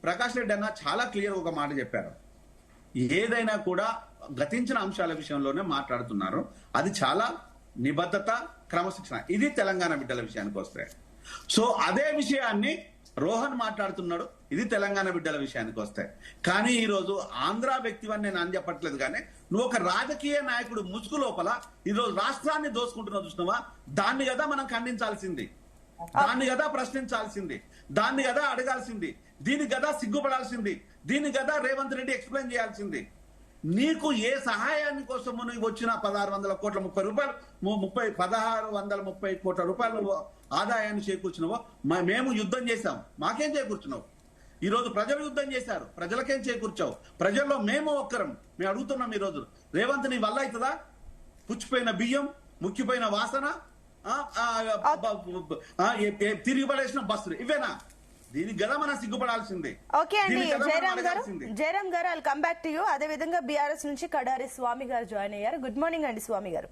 ప్రకాష్ రెడ్డి అన్న చాలా క్లియర్ ఒక మాట చెప్పారు. ఏదైనా కూడా గతించిన అంశాల విషయంలోనే మాట్లాడుతున్నారు. అది చాలా నిబద్ధత, క్రమశిక్షణ. ఇది తెలంగాణ బిడ్డల విషయానికి వస్తే. సో అదే విషయాన్ని రోహన్ మాట్లాడుతున్నాడు. ఇది తెలంగాణ బిడ్డల విషయానికి వస్తే. కానీ ఈ రోజు ఆంధ్ర వ్యక్తివని నేను అని చెప్పట్లేదు, కానీ నువ్వు ఒక రాజకీయ నాయకుడు ముసుగు లోపల ఈరోజు రాష్ట్రాన్ని దోసుకుంటున్నావు చూసినావా? దాన్ని కదా మనం ఖండించాల్సింది, దాన్ని కదా ప్రశ్నించాల్సింది, దాన్ని కదా అడగాల్సింది, దీనికి కదా సిగ్గుపడాల్సింది, దీనికి కదా రేవంత్ రెడ్డి ఎక్స్ప్లెయిన్ చేయాల్సింది. నీకు ఏ సహాయాన్ని కోసము నువ్వు వచ్చిన 1630 కోట్ల రూపాయలు 1630 కోట్ల రూపాయలు నువ్వు ఆదాయాన్ని చేకూర్చినవో మేము యుద్ధం చేశాం, మాకేం చేకూర్చున్నావు? ఈ రోజు ప్రజలు యుద్ధం చేశారు, ప్రజలకేం చేకూర్చావు? ప్రజల్లో మేము అడుగుతున్నాం ఈ రోజు రేవంత్ నీ వల్ల అవుతుందా? పుచ్చిపోయిన బియ్యం, ముక్కిపోయిన వాసన, తిరిగి పడేసిన బస్సులు, ఇవేనా? దీనికి కదా మనం సిగ్గుపడాల్సిందే. ఓకే అండి, జయరామ్ గారు I'll come back to you. అదే విధంగా బీఆర్ఎస్ నుంచి కడారి స్వామి గారు జాయిన్ అయ్యారు. గుడ్ మార్నింగ్ అండి స్వామి గారు.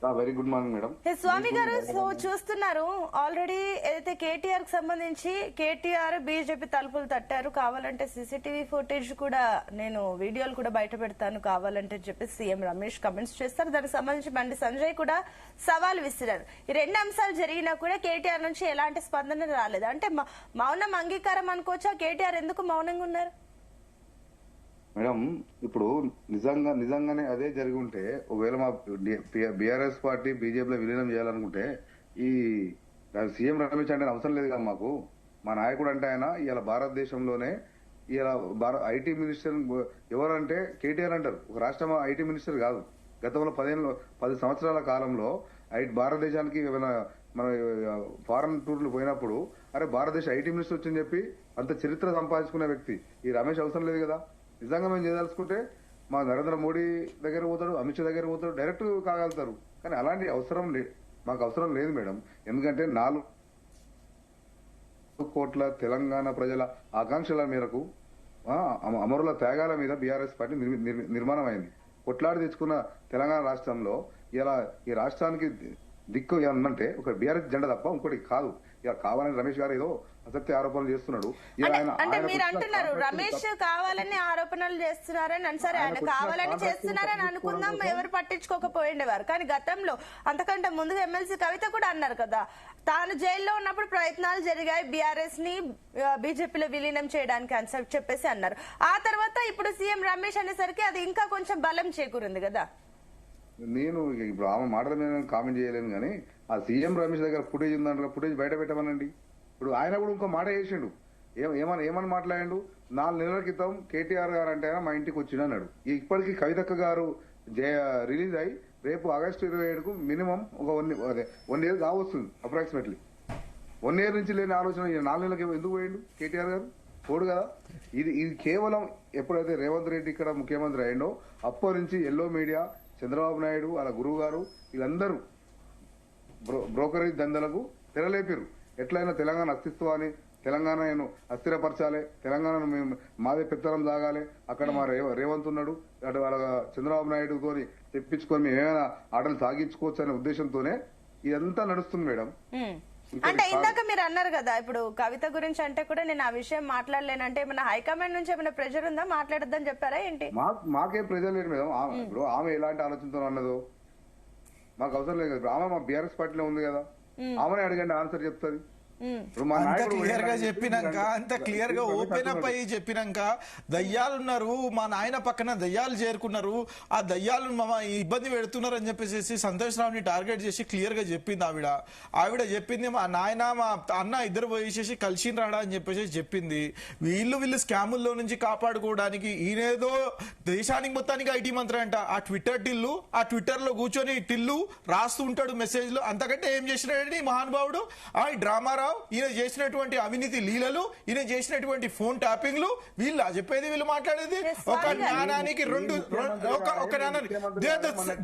Very good morning madam. Swami గారు, సో చూస్తున్నారు ఆల్రెడీ ఏదైతే కేటీఆర్ కి సంబంధించి కేటీఆర్ బీజేపీ తలుపులు తట్టారు, కావాలంటే సీసీటీవీ ఫుటేజ్ కూడా నేను వీడియోలు కూడా బయట పెడతాను కావాలంటే చెప్పి సీఎం రమేష్ కమెంట్స్ చేస్తారు. దానికి సంబంధించి బండి సంజయ్ కూడా సవాల్ విసిరారు. ఈ రెండు అంశాలు జరిగినా కూడా కేటీఆర్ నుంచి ఎలాంటి స్పందన రాలేదు. అంటే మౌనం అంగీకారం అనుకోవచ్చా? కేటీఆర్ ఎందుకు మౌనంగా ఉన్నారు? మేడం ఇప్పుడు నిజంగానే అదే జరిగి ఉంటే, ఒకవేళ మా బీఆర్ఎస్ పార్టీ బీజేపీలో విలీనం చేయాలనుకుంటే ఈ సీఎం రమేష్ అంటే అవసరం లేదు కదా మాకు. మా నాయకుడు అంటే ఆయన ఇలా భారతదేశంలోనే ఇలా ఐటీ మినిస్టర్ ఎవరంటే కేటీఆర్ అంటారు. ఒక రాష్ట్రం ఐటీ మినిస్టర్ కాదు. గతంలో 10 సంవత్సరాల కాలంలో భారతదేశానికి ఏమైనా మన ఫారెన్ టూర్లు పోయినప్పుడు అరే భారతదేశ ఐటీ మినిస్టర్ వచ్చని చెప్పి అంత చరిత్ర సంపాదించుకునే వ్యక్తి ఈ రమేష్ అవసరం లేదు కదా. నిజంగా మేము చేయదలుచుకుంటే మా నరేంద్ర మోడీ దగ్గర పోతాడు, అమిత్ షా దగ్గర పోతాడు, డైరెక్ట్ కాగలుగుతారు. కానీ అలాంటి మాకు అవసరం లేదు మేడం. ఎందుకంటే 4 కోట్ల తెలంగాణ ప్రజల ఆకాంక్షల మేరకు అమరుల త్యాగాల మీద బీఆర్ఎస్ పార్టీ నిర్మాణం అయింది. కొట్లాడి తెచ్చుకున్న తెలంగాణ రాష్ట్రంలో ఇలా ఈ రాష్ట్రానికి దిక్కు ఏమన్నంటే ఒక బీఆర్ఎస్ జెండా తప్ప ఇంకోటి కాదు. ఇక కావాలని రమేష్ గారు ఏదో అసత్య ఆరోపణలు చేస్తున్నాడు. అంటే మీరు అంటున్నారు రమేష్ కావాలని ఆరోపణలు చేస్తున్నారని. సరే, ఆయన కావాలని చేస్తున్నారని అనుకుందాం, ఎవరు పట్టించుకోకపోయిండేవారు. కానీ గతంలో అంతకంటే ముందుగా ఎమ్మెల్సీ కవిత కూడా అన్నారు కదా, తాను జైల్లో ఉన్నప్పుడు ప్రయత్నాలు జరిగాయి బీఆర్ఎస్ ని బీజేపీలో విలీనం చేయడానికి అని చెప్పేసి అన్నారు. ఆ తర్వాత ఇప్పుడు సీఎం రమేష్ అనేసరికి అది ఇంకా కొంచెం బలం చేకూరింది కదా. నేను ఇప్పుడు ఆమె మాటల మీద కామెంట్ చేయలేను, కానీ ఆ సీఎం రమేష్ దగ్గర ఫుటేజ్ ఉందంటే ఫుటేజ్ బయట పెట్టమనండి. ఇప్పుడు ఆయన కూడా ఇంకో మాట చేసిండు. ఏమని మాట్లాడిండు? 4 నెలల క్రితం కేటీఆర్ గారు అంటే మా ఇంటికి వచ్చిండు అన్నాడు. ఇప్పటికీ కవితక్క గారు రిలీజ్ అయ్యి రేపు ఆగస్టు 27కు మినిమం ఒక 1 ఇయర్ కావస్తుంది అప్రాక్సిమేట్లీ. 1 ఇయర్ నుంచి లేని ఆలోచన 4 నెలలకు ఎందుకు పోయిండు కేటీఆర్ గారు? పోడు కదా. ఇది కేవలం ఎప్పుడైతే రేవంత్ రెడ్డి ఇక్కడ ముఖ్యమంత్రి అయ్యిండో అప్పటి నుంచి ఎల్లో మీడియా, చంద్రబాబు నాయుడు వాళ్ళ గురువు గారు వీళ్ళందరూ బ్రోకరేజ్ దందలకు తెరలేపారు. ఎట్లయినా తెలంగాణ అస్తిత్వాన్ని, తెలంగాణను అస్థిరపరచాలి, తెలంగాణను మేము మాదే పెత్తనం సాగాలి, అక్కడ మా రేవంత్ ఉన్నాడు, అటు వాళ్ళ చంద్రబాబు నాయుడుతో తెప్పించుకొని మేము ఏమైనా ఆటలు సాగించుకోవచ్చు అనే ఉద్దేశంతోనే ఇదంతా నడుస్తుంది మేడం. అంటే ఇందాక మీరు అన్నారు కదా, ఇప్పుడు కవిత గురించి అంటే కూడా నేను ఆ విషయం మాట్లాడలేనంటే ఏమైనా హైకమాండ్ నుంచి ఏమైనా ప్రెషర్ ఉందా, మాట్లాడొద్దని చెప్పారా ఏంటి? మాకేం ప్రెషర్ లేదు మేడం. ఇప్పుడు ఆమె ఎలాంటి ఆలోచనతో అన్నదో మాకు అవసరం లేదు కదా. ఆమె మా బీఆర్ఎస్ పార్టీలో ఉంది కదా, ఆమెనే అడగండి, ఆన్సర్ చెప్తుంది. అంత క్లియర్ గా చెప్పినాక, అంత క్లియర్ గా ఓపెన్ అప్ అయ్యి చెప్పినాక దయ్యాలున్నారు, మా నాయన పక్కన దయ్యాలు చేరుకున్నారు, ఆ దయ్యాలు ఇబ్బంది పెడుతున్నారు అని చెప్పేసి సంతోష్ రావుని టార్గెట్ చేసి క్లియర్ గా చెప్పింది. ఆవిడ చెప్పింది మా నాయన మా అన్న ఇద్దరు పోయేసేసి కలిసి రాడా అని చెప్పేసి చెప్పింది. వీళ్ళు స్కాముల్లో నుంచి కాపాడుకోవడానికి ఈయనేదో దేశానికి మొత్తానికి ఐటీ మంత్రి అంట. ఆ ట్విట్టర్ లో కూర్చొని టిల్లు రాస్తూ ఉంటాడు మెసేజ్లు. అంతకంటే ఏం చేసినాడని మహానుభావుడు. ఈ డ్రామారావు ఈయన చేసినటువంటి అవినీతి లీలలు, ఈయన చేసినటువంటి ఫోన్ ట్యాపింగ్లు, వీళ్ళు చెప్పేది వీళ్ళు మాట్లాడేది ఒక నాణానికి ఒక నాణానికి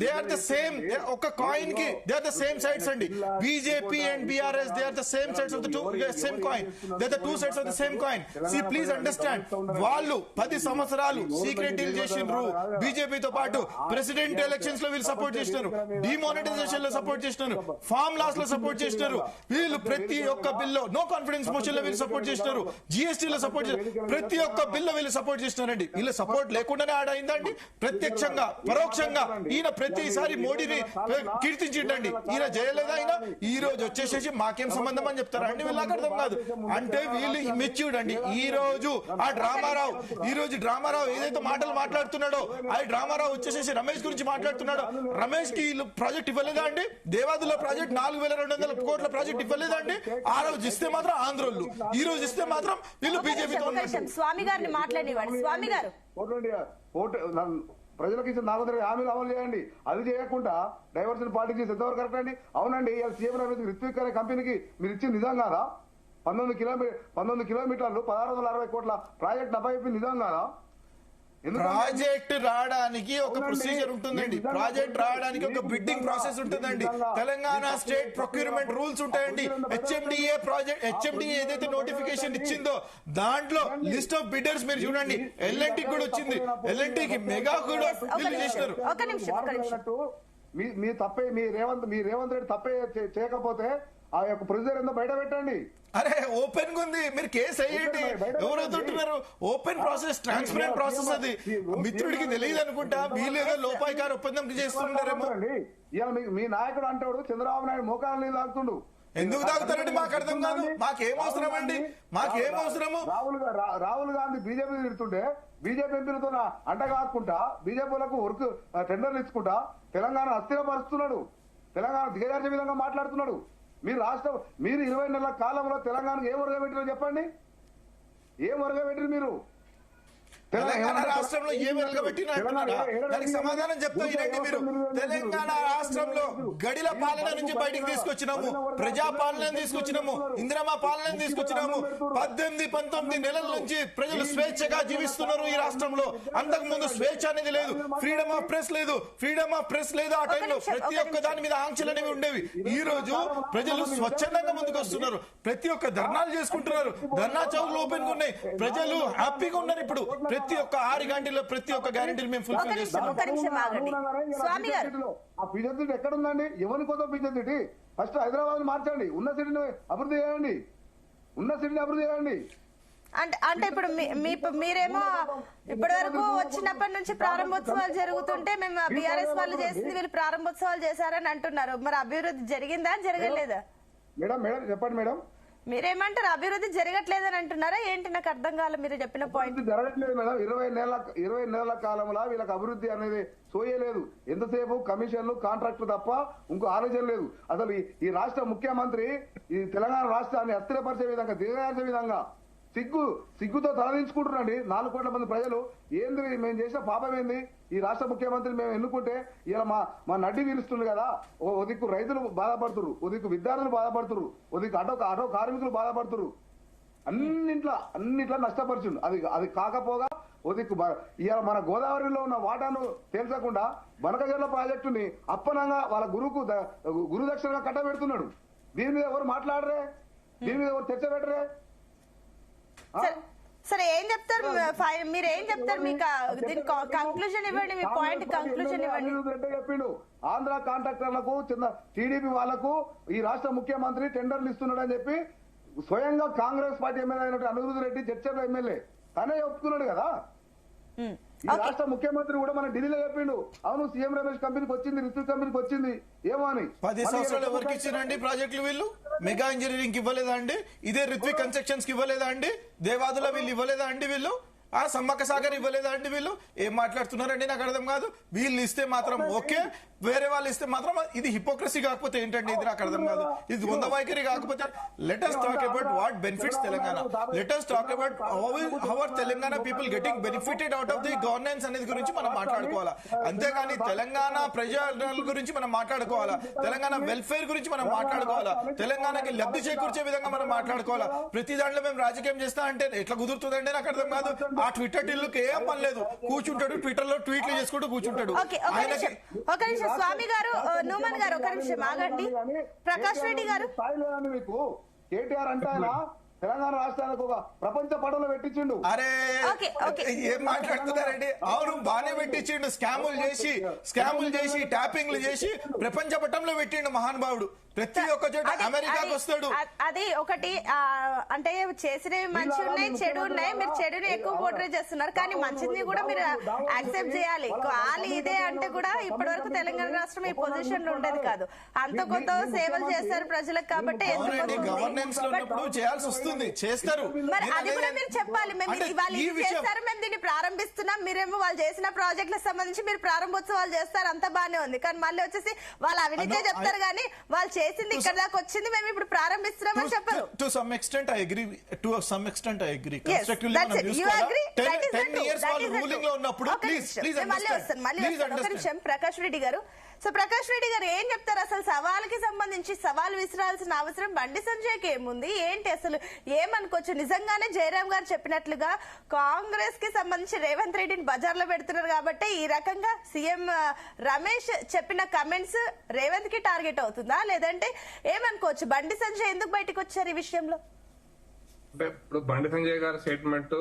దే ఆర్ ద సేమ్, ఒక కాయిన్ కి they are the same sides అండి. BJP and BRS they are the same sides of the same coin, they are the 2 sides of the same coin. See, please understand, వాళ్ళు 10 సంవత్సరాలు secret deal చేసిండ్రు బీజేపీతో పాటు. President elections లో వీళ్ళు support చేసినారు, demonetisation లో సపోర్ట్ చేసినారు, ఫార్మ్ లాస్ లో సపోర్ట్ చేసినారు. వీళ్ళు ప్రతి ఒక్క బిల్లో, నో కాన్ఫిడెన్స్ మోషన్ లో వీళ్ళు సపోర్ట్ చేసినారు, జిఎస్టీ లో సపోర్ట్ చేశారు, ప్రతి ఒక్క బిల్లో వీళ్ళు సపోర్ట్ చేసినారండి. వీళ్ళ సపోర్ట్ లేకుండానే ఆడైందండి. ప్రత్యక్షంగా పరోక్షంగా ఈయన ప్రతిసారి మోడీని కీర్తించిండండి. ఈయన చేయలేదా? ఆయన ఈ రోజు వచ్చేసేసి మాకేం సంబంధం అని చెప్తారా అండి? వీళ్ళకి అర్థం కాదు. అంటే వీళ్ళు మెచ్యూర్డ్ అండి. ఈ రోజు డ్రామారావు ఏదైతే మాటలు మాట్లాడుతున్నాడో, ఆ డ్రామారావు వచ్చేసేసి రమేష్ గురించి మాట్లాడుతున్నాడో, రమేష్ కి ప్రాజెక్ట్ ఇవ్వలేదా అండి? దేవాదుల ప్రాజెక్ట్ 4200 కోట్ల ప్రాజెక్ట్ ఇవ్వలేదా అండి? ఆ రోజు ఇస్తే మాత్రం ఆంధ్రోళ్ళు, ఈ రోజు ఇస్తే మాత్రం వీళ్ళు బీజేపీతో. స్వామి గారిని మాట్లాడేవాడు. స్వామి గారు, ప్రజలకు ఇచ్చిన 400 హామీలు అమలు చేయండి, అది చేయకుండా డైవర్షన్ పాలిటిక్స్ చేసి ఎంతవరకు కరెక్ట్ అండి? అవునండి, సీఎం రమేష్ రిత్విక్ అనే కంపెనీకి మీరు ఇచ్చింది నిజం కాదా? 19 కిలోమీటర్లు 1660 కోట్ల ప్రాజెక్ట్ అబ్బాయి నిజం కాదా? ప్రాజెక్ట్ రావడానికి ఒక ప్రొసీజర్ ఉంటుందండి. ప్రాజెక్ట్ రావడానికి ఒక బిడ్డింగ్ ప్రాసెస్ ఉంటుందండి. తెలంగాణ స్టేట్ ప్రొక్యూర్మెంట్ రూల్స్ ఉంటాయండి. హెచ్ఎండిఏ ఏదైతే నోటిఫికేషన్ ఇచ్చిందో దాంట్లో లిస్ట్ ఆఫ్ బిడ్డర్స్ మీరు చూడండి. ఎల్ఎన్టీ కూడా వచ్చింది, ఎల్ఎన్టీకి మెగా కూడా వీళ్ళు చేసినారు. మీ తప్పే మీ రేవంత్ రెడ్డి తప్పే చేయకపోతే ఆ యొక్క ప్రొసీజర్ ఏందో బయట పెట్టండి. అరే ఓపెన్ గా ఉంది, మీరు కేసు అయ్యండి. ఎవరైతుంటున్నారు? Open process, transparent process. అది మిత్రుడికి తెలియదు అనుకుంటా, వీళ్ళు ఏదో లోపాయికార ఒప్పందం చేస్తున్నారేమో. ఇవాళ మీ నాయకుడు అంటాడు చంద్రబాబు నాయుడు మోకాలు నీళ్ళు తాగుతుండు. ఎందుకు తాగుతారండి? మాకు అర్థం కాదు. మాకేం అవసరం అండి? మాకేం అవసరము? రాహుల్ గాంధీ బీజేపీ తిడుతుంటే బీజేపీ ఎంపీలతో అంటగాకుండా బీజేపీలకు వర్క్ టెండర్లు ఇచ్చుకుంటా తెలంగాణ అస్థిరపరుస్తున్నాడు, తెలంగాణ దిగజార్చే విధంగా మాట్లాడుతున్నాడు. మీరు 20 నెలల కాలంలో తెలంగాణకు ఏం వర్గం పెట్టారో చెప్పండి. ఏం వర్గం పెట్టారు మీరు? తెలంగాణ రాష్ట్రంలో ఏ వెలగబెట్టినా అంటున్నారా? దానికి సమాధానం చెప్తూ వినండి. మీరు తెలంగాణ రాష్ట్రంలో గడిల పాలన నుంచి బయటికి తీసుకొచ్చినాము, ప్రజా పాలన తీసుకొచ్చినాము, ఇందిరమ్మ పాలన తీసుకొచ్చినాము. 18-19 నెలల నుంచి ప్రజలు స్వేచ్ఛగా జీవిస్తున్నారు ఈ రాష్ట్రంలో. అంతకు ముందు స్వేచ్ఛ అనేది లేదు, ఫ్రీడమ్ ఆఫ్ ప్రెస్ లేదు, ఫ్రీడమ్ ఆఫ్ ప్రెస్ లేదు. ఆ టైంలో ప్రతి ఒక్క దాని మీద ఆంక్షలు అనేవి ఉండేవి. ఈ రోజు ప్రజలు స్వచ్ఛందంగా ముందుకు వస్తున్నారు, ప్రతి ఒక్క ధర్నాలు చేసుకుంటున్నారు, ధర్నా చౌక్లు ఓపెన్ గా ఉన్నాయి, ప్రజలు హ్యాపీగా ఉన్నారు. ఇప్పుడు ప్రతి ఒక్క 6 గంటల్లో ప్రతి ఒక్క గ్యారెంటీలు మేము ఫుల్ఫిల్ చేస్తున్నాం. ఆ పిజన్ సిటీ ఎక్కడ ఉందండి? ఎవరి కోసం పిజన్ సిటీ? ఫస్ట్ హైదరాబాద్ మార్చండి, ఉన్న సిటీని అభివృద్ధి చేయండి, అంటే ఇప్పుడు మీరేమో ఇప్పటి వరకు వచ్చినప్పటి నుంచి ప్రారంభోత్సవాలు జరుగుతుంటే మేము బీఆర్ఎస్ వాళ్ళు చేసింది వీళ్ళు ప్రారంభోత్సవాలు చేశారని అంటున్నారు. మరి అభివృద్ధి జరిగిందా జరగలేదా? మేడం చెప్పండి మేడం. మీరేమంటారు? అభివృద్ధి జరగట్లేదని అంటున్నారా ఏంటి? నాకు అర్థం కాలేదు మీరు చెప్పిన పాయింట్. జరగట్లేదు మేడం. 20 నెలల కాలంలో వీళ్ళకి అభివృద్ధి అనేది సోయలేదు. ఎంతసేపు కమిషన్లు కాంట్రాక్టులు తప్ప ఇంకో ఆలోచన లేదు. అసలు ఈ రాష్ట్ర ముఖ్యమంత్రి ఈ తెలంగాణ రాష్ట్రాన్ని అస్థిరపరిచే విధంగా, దిగజార్చే విధంగా సిగ్గుతో తలదించుకుంటున్నాండి 4 కోట్ల మంది ప్రజలు. ఏంది మేము చేసిన పాపం ఏంది? ఈ రాష్ట్ర ముఖ్యమంత్రిని మేము ఎన్నుకుంటే ఇలా మా నడ్డి వీరుస్తుంది కదా. ఓ దిక్కు రైతులు బాధపడుతురు, ఓ దిక్కు విద్యార్థులు బాధపడుతురు, ఓ దిక్కు ఆటో కార్మికులు బాధపడుతురు. అన్నిట్లా నష్టపరిచిండు. అది కాకపోగా ఓ దిక్కు ఇవాళ మన గోదావరిలో ఉన్న వాటాను తేల్చకుండా బనకజర్ల ప్రాజెక్టుని అప్పనంగా వాళ్ళ గురు దక్షిణగా కట్టబెడుతున్నాడు. దీని మీద ఎవరు మాట్లాడరే, దీని మీద ఎవరు చర్చ పెట్టరే. సరే ఏం చెప్తారు మీరు? ఏం చెప్తారు? మీకు దీని కంక్లూజన్ ఇవ్వండి, మీ పాయింట్ కంక్లూజన్ ఇవ్వండి. చెప్పిండు ఆంధ్ర కాంట్రాక్టర్లకు టీడీపీ వాళ్లకు ఈ రాష్ట్ర ముఖ్యమంత్రి టెండర్లు ఇస్తున్నాడు అని చెప్పి స్వయంగా కాంగ్రెస్ పార్టీ ఎమ్మెల్యే అయినట్టు అనిరుద్ రెడ్డి చర్చల ఎమ్మెల్యే తనే ఒప్పుకున్నాడు కదా. ఈ రాష్ట్ర ముఖ్యమంత్రి కూడా మన ఢిల్లీలో చెప్పిండు, అవును సీఎం రమేష్ కంపెనీకి వచ్చింది, రితుల్ కంపెనీకి వచ్చింది ఏమో అని. 10 సంవత్సరాలు ఎవరికి ఇచ్చినండి ప్రాజెక్టులు? వీళ్ళు మెగా ఇంజనీరింగ్ ఇవ్వలేదా అండి? ఇదే రిత్విక్ కన్స్ట్రక్షన్స్ కి ఇవ్వలేదా అండి? దేవాదుల వీళ్ళు ఇవ్వలేదా అండి? వీళ్ళు సమ్మక్క సాగర్ ఇవ్వలేదా అండి? వీళ్ళు ఏం మాట్లాడుతున్నారండి? నాకు అర్థం కాదు. వీళ్ళు ఇస్తే మాత్రం ఓకే, వేరే వాళ్ళు ఇస్తే మాత్రం ఇది హిపోక్రసీ కాకపోతే ఏంటండి? ఇది నాకు అర్థం కాదు. ఇది వంద వైఖరి కాకపోతే let us talk about what benefits Telangana. Let us talk about how are Telangana people getting benefited out of the governance అనేది గురించి మనం మాట్లాడుకోవాలా. అంతేగాని తెలంగాణ ప్రజల గురించి మనం మాట్లాడుకోవాలా, తెలంగాణ వెల్ఫేర్ గురించి మనం మాట్లాడుకోవాలా, తెలంగాణకి లబ్ధి చేకూర్చే విధంగా మనం మాట్లాడుకోవాలా. ప్రతి దాంట్లో మేము రాజకీయం చేస్తా అంటే ఎట్లా కుదురుతుందండి? నాకు అర్థం కాదు. ఆ ట్విట్టర్ టిల్లుకి ఏం పని లేదు, కూర్చుంటాడు ట్విట్టర్ లో ట్వీట్లు చేసుకుంటూ కూర్చుంటాడు. ఒక నిమిషం స్వామి గారు, నూమన్ గారు ఒక నిమిషం ఆగండి. ప్రకాష్ రెడ్డి గారు, మీకు కేటీఆర్ అంటే ఆయన తెలంగాణ రాష్ట్రానికి ఒక ప్రపంచ పటంలో పెట్టించిండు. అరే ఏం మాట్లాడుతున్నారండి? అవును బానే పెట్టించిండు. స్కాములు చేసి ట్యాపింగ్లు చేసి ప్రపంచ పటంలో పెట్టిండు మహానుభావుడు. ప్రతి ఒక్క చోట అమెరికాకి వస్తాడు. అది ఒకటి అంటే చేసినవి మంచి ఉన్నాయి, చెడు ఉన్నాయి. మీరు చెడుని ఎక్కువ పోర్ట్రే చేస్తున్నారు, కానీ మంచిని కూడా మీరు యాక్సెప్ట్ చేయాలి. ఖాళీ ఇదే అంటే కూడా ఇప్పటి వరకు తెలంగాణ రాష్ట్రం ఈ పొజిషన్ లో ఉండేది కాదు. అంత కొంత సేవలు చేస్తారు ప్రజలకు కాబట్టి గవర్నెన్స్ లో ఉన్నప్పుడు చేయాల్సి వస్తుంది, చేస్తారు. మరి అది కూడా మీరు చెప్పాలి. మేము వాళ్ళు ఇది చేస్తారు, మేము దీన్ని ప్రారంభిస్తున్నాం, మీరేమో వాళ్ళు చేసిన ప్రాజెక్టులకు సంబంధించి మీరు ప్రారంభోత్సవాలు చేస్తారు, అంత బానే ఉంది. కానీ మళ్ళీ వచ్చేసి వాళ్ళు అవినీతే చెప్తారు, కానీ వాళ్ళు చేసింది ఇక్కడ దాకా వచ్చింది, మేము ఇప్పుడు ప్రారంభిస్తున్నామని చెప్పరు. To some extent I agree. Constructively మనం చూసుకోవాలి. 10 years వాళ్ళు రూలింగ్ లో ఉన్నప్పుడు ప్లీజ్ అండర్స్టాండ్. ప్రకాష్ రెడ్డి గారు, సో ప్రకాష్ రెడ్డి గారు ఏం చెప్తారు? అసలు సవాల్కి సంబంధించి సవాల్ విసిరాల్సిన అవసరం బండి సంజయ్కి ఏముంది? ఏంటి అసలు ఏమనుకోవచ్చు? నిజంగానే జయరాం గారు చెప్పినట్లుగా కాంగ్రెస్ కి సంబంధించి రేవంత్ రెడ్డిని బజార్లో పెడుతున్నారు కాబట్టి ఈ రకంగా సీఎం రమేష్ చెప్పిన కమెంట్స్ రేవంత్ కి టార్గెట్ అవుతుందా, లేదంటే ఏమనుకోవచ్చు? బండి సంజయ్ ఎందుకు బయటకు వచ్చారు ఈ విషయంలో? అంటే ఇప్పుడు బండి సంజయ్ గారి స్టేట్మెంట్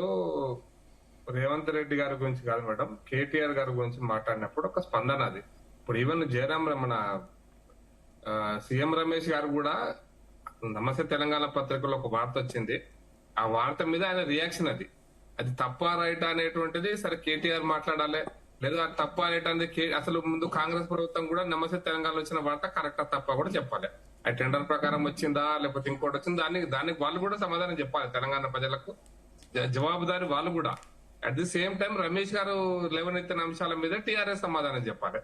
రేవంత్ రెడ్డి గారి గురించి కాదు మేడం, కేటీఆర్ గారి గురించి మాట్లాడినప్పుడు ఒక స్పందన అది. ఇప్పుడు ఈవెన్ మన సీఎం రమేష్ గారు కూడా నమస్తే తెలంగాణ పత్రికలో ఒక వార్త వచ్చింది. ఆ వార్త మీద ఆయన రియాక్షన్ అది తప్ప రైట్ అనేటువంటిది సరే కేటీఆర్ మాట్లాడాలి, లేదా అది తప్ప రైట్ అనేది అసలు ముందు కాంగ్రెస్ ప్రభుత్వం కూడా నమస్తే తెలంగాణలో వచ్చిన వార్త కరెక్టా తప్ప కూడా చెప్పాలి. ఆ టెండర్ ప్రకారం వచ్చిందా లేకపోతే ఇంకోటి వచ్చిందా దానికి వాళ్ళు కూడా సమాధానం చెప్పాలి. తెలంగాణ ప్రజలకు జవాబుదారి వాళ్ళు కూడా. At the same time Ramesh గారు లేవనెత్తిన అంశాల మీద టీఆర్ఎస్ సమాధానం చెప్పాలి.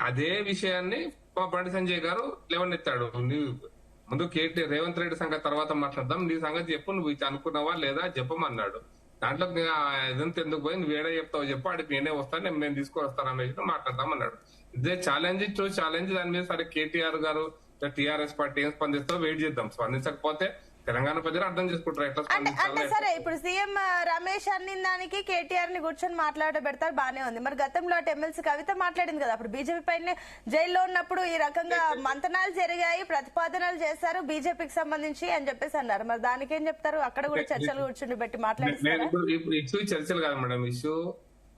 అదే విషయాన్ని మా బండి సంజయ్ గారు లేవనెత్తాడు. ముందు రేవంత్ రెడ్డి సంగతి తర్వాత మాట్లాడదాం, నీ సంగతి చెప్పు, నువ్వు అనుకున్నావా లేదా చెప్పమన్నాడు. దాంట్లో ఇదంతా ఎందుకు పోయి నువ్వు ఏడా చెప్తావు చెప్పు, అడిగి నేనే వస్తాను, నేను తీసుకొస్తాను రమేష్ మాట్లాడదాం అన్నాడు. ఇదే ఛాలెంజ్ దాని మీద సరే కేటీఆర్ గారు టీఆర్ఎస్ పార్టీ ఏం స్పందిస్తారో వెయిట్ చేద్దాం. స్పందించకపోతే తెలంగాణ ప్రజలు అర్థం చేసుకుంటారు ఎట్లా అంటే సరే ఇప్పుడు సీఎం రమేష్ అన్ని దానికి కేటీఆర్ ని కూర్చొని మాట్లాడబెడతారు, బానే ఉంది. మరి గతంలో అటు ఎమ్మెల్సీ కవిత మాట్లాడింది కదా, అప్పుడు బీజేపీ పైన జైల్లో ఉన్నప్పుడు ఈ రకంగా మంతనాలు జరిగాయి, ప్రతిపాదనలు చేశారు బీజేపీకి సంబంధించి అని చెప్పేసి అన్నారు. మరి దానికి ఏం చెప్తారు? అక్కడ కూడా చర్చలు కూర్చుని పెట్టి మాట్లాడుతున్నారు. ఇప్పుడు ఇష్యూ చర్చలు కాదు మేడం, ఇష్యూ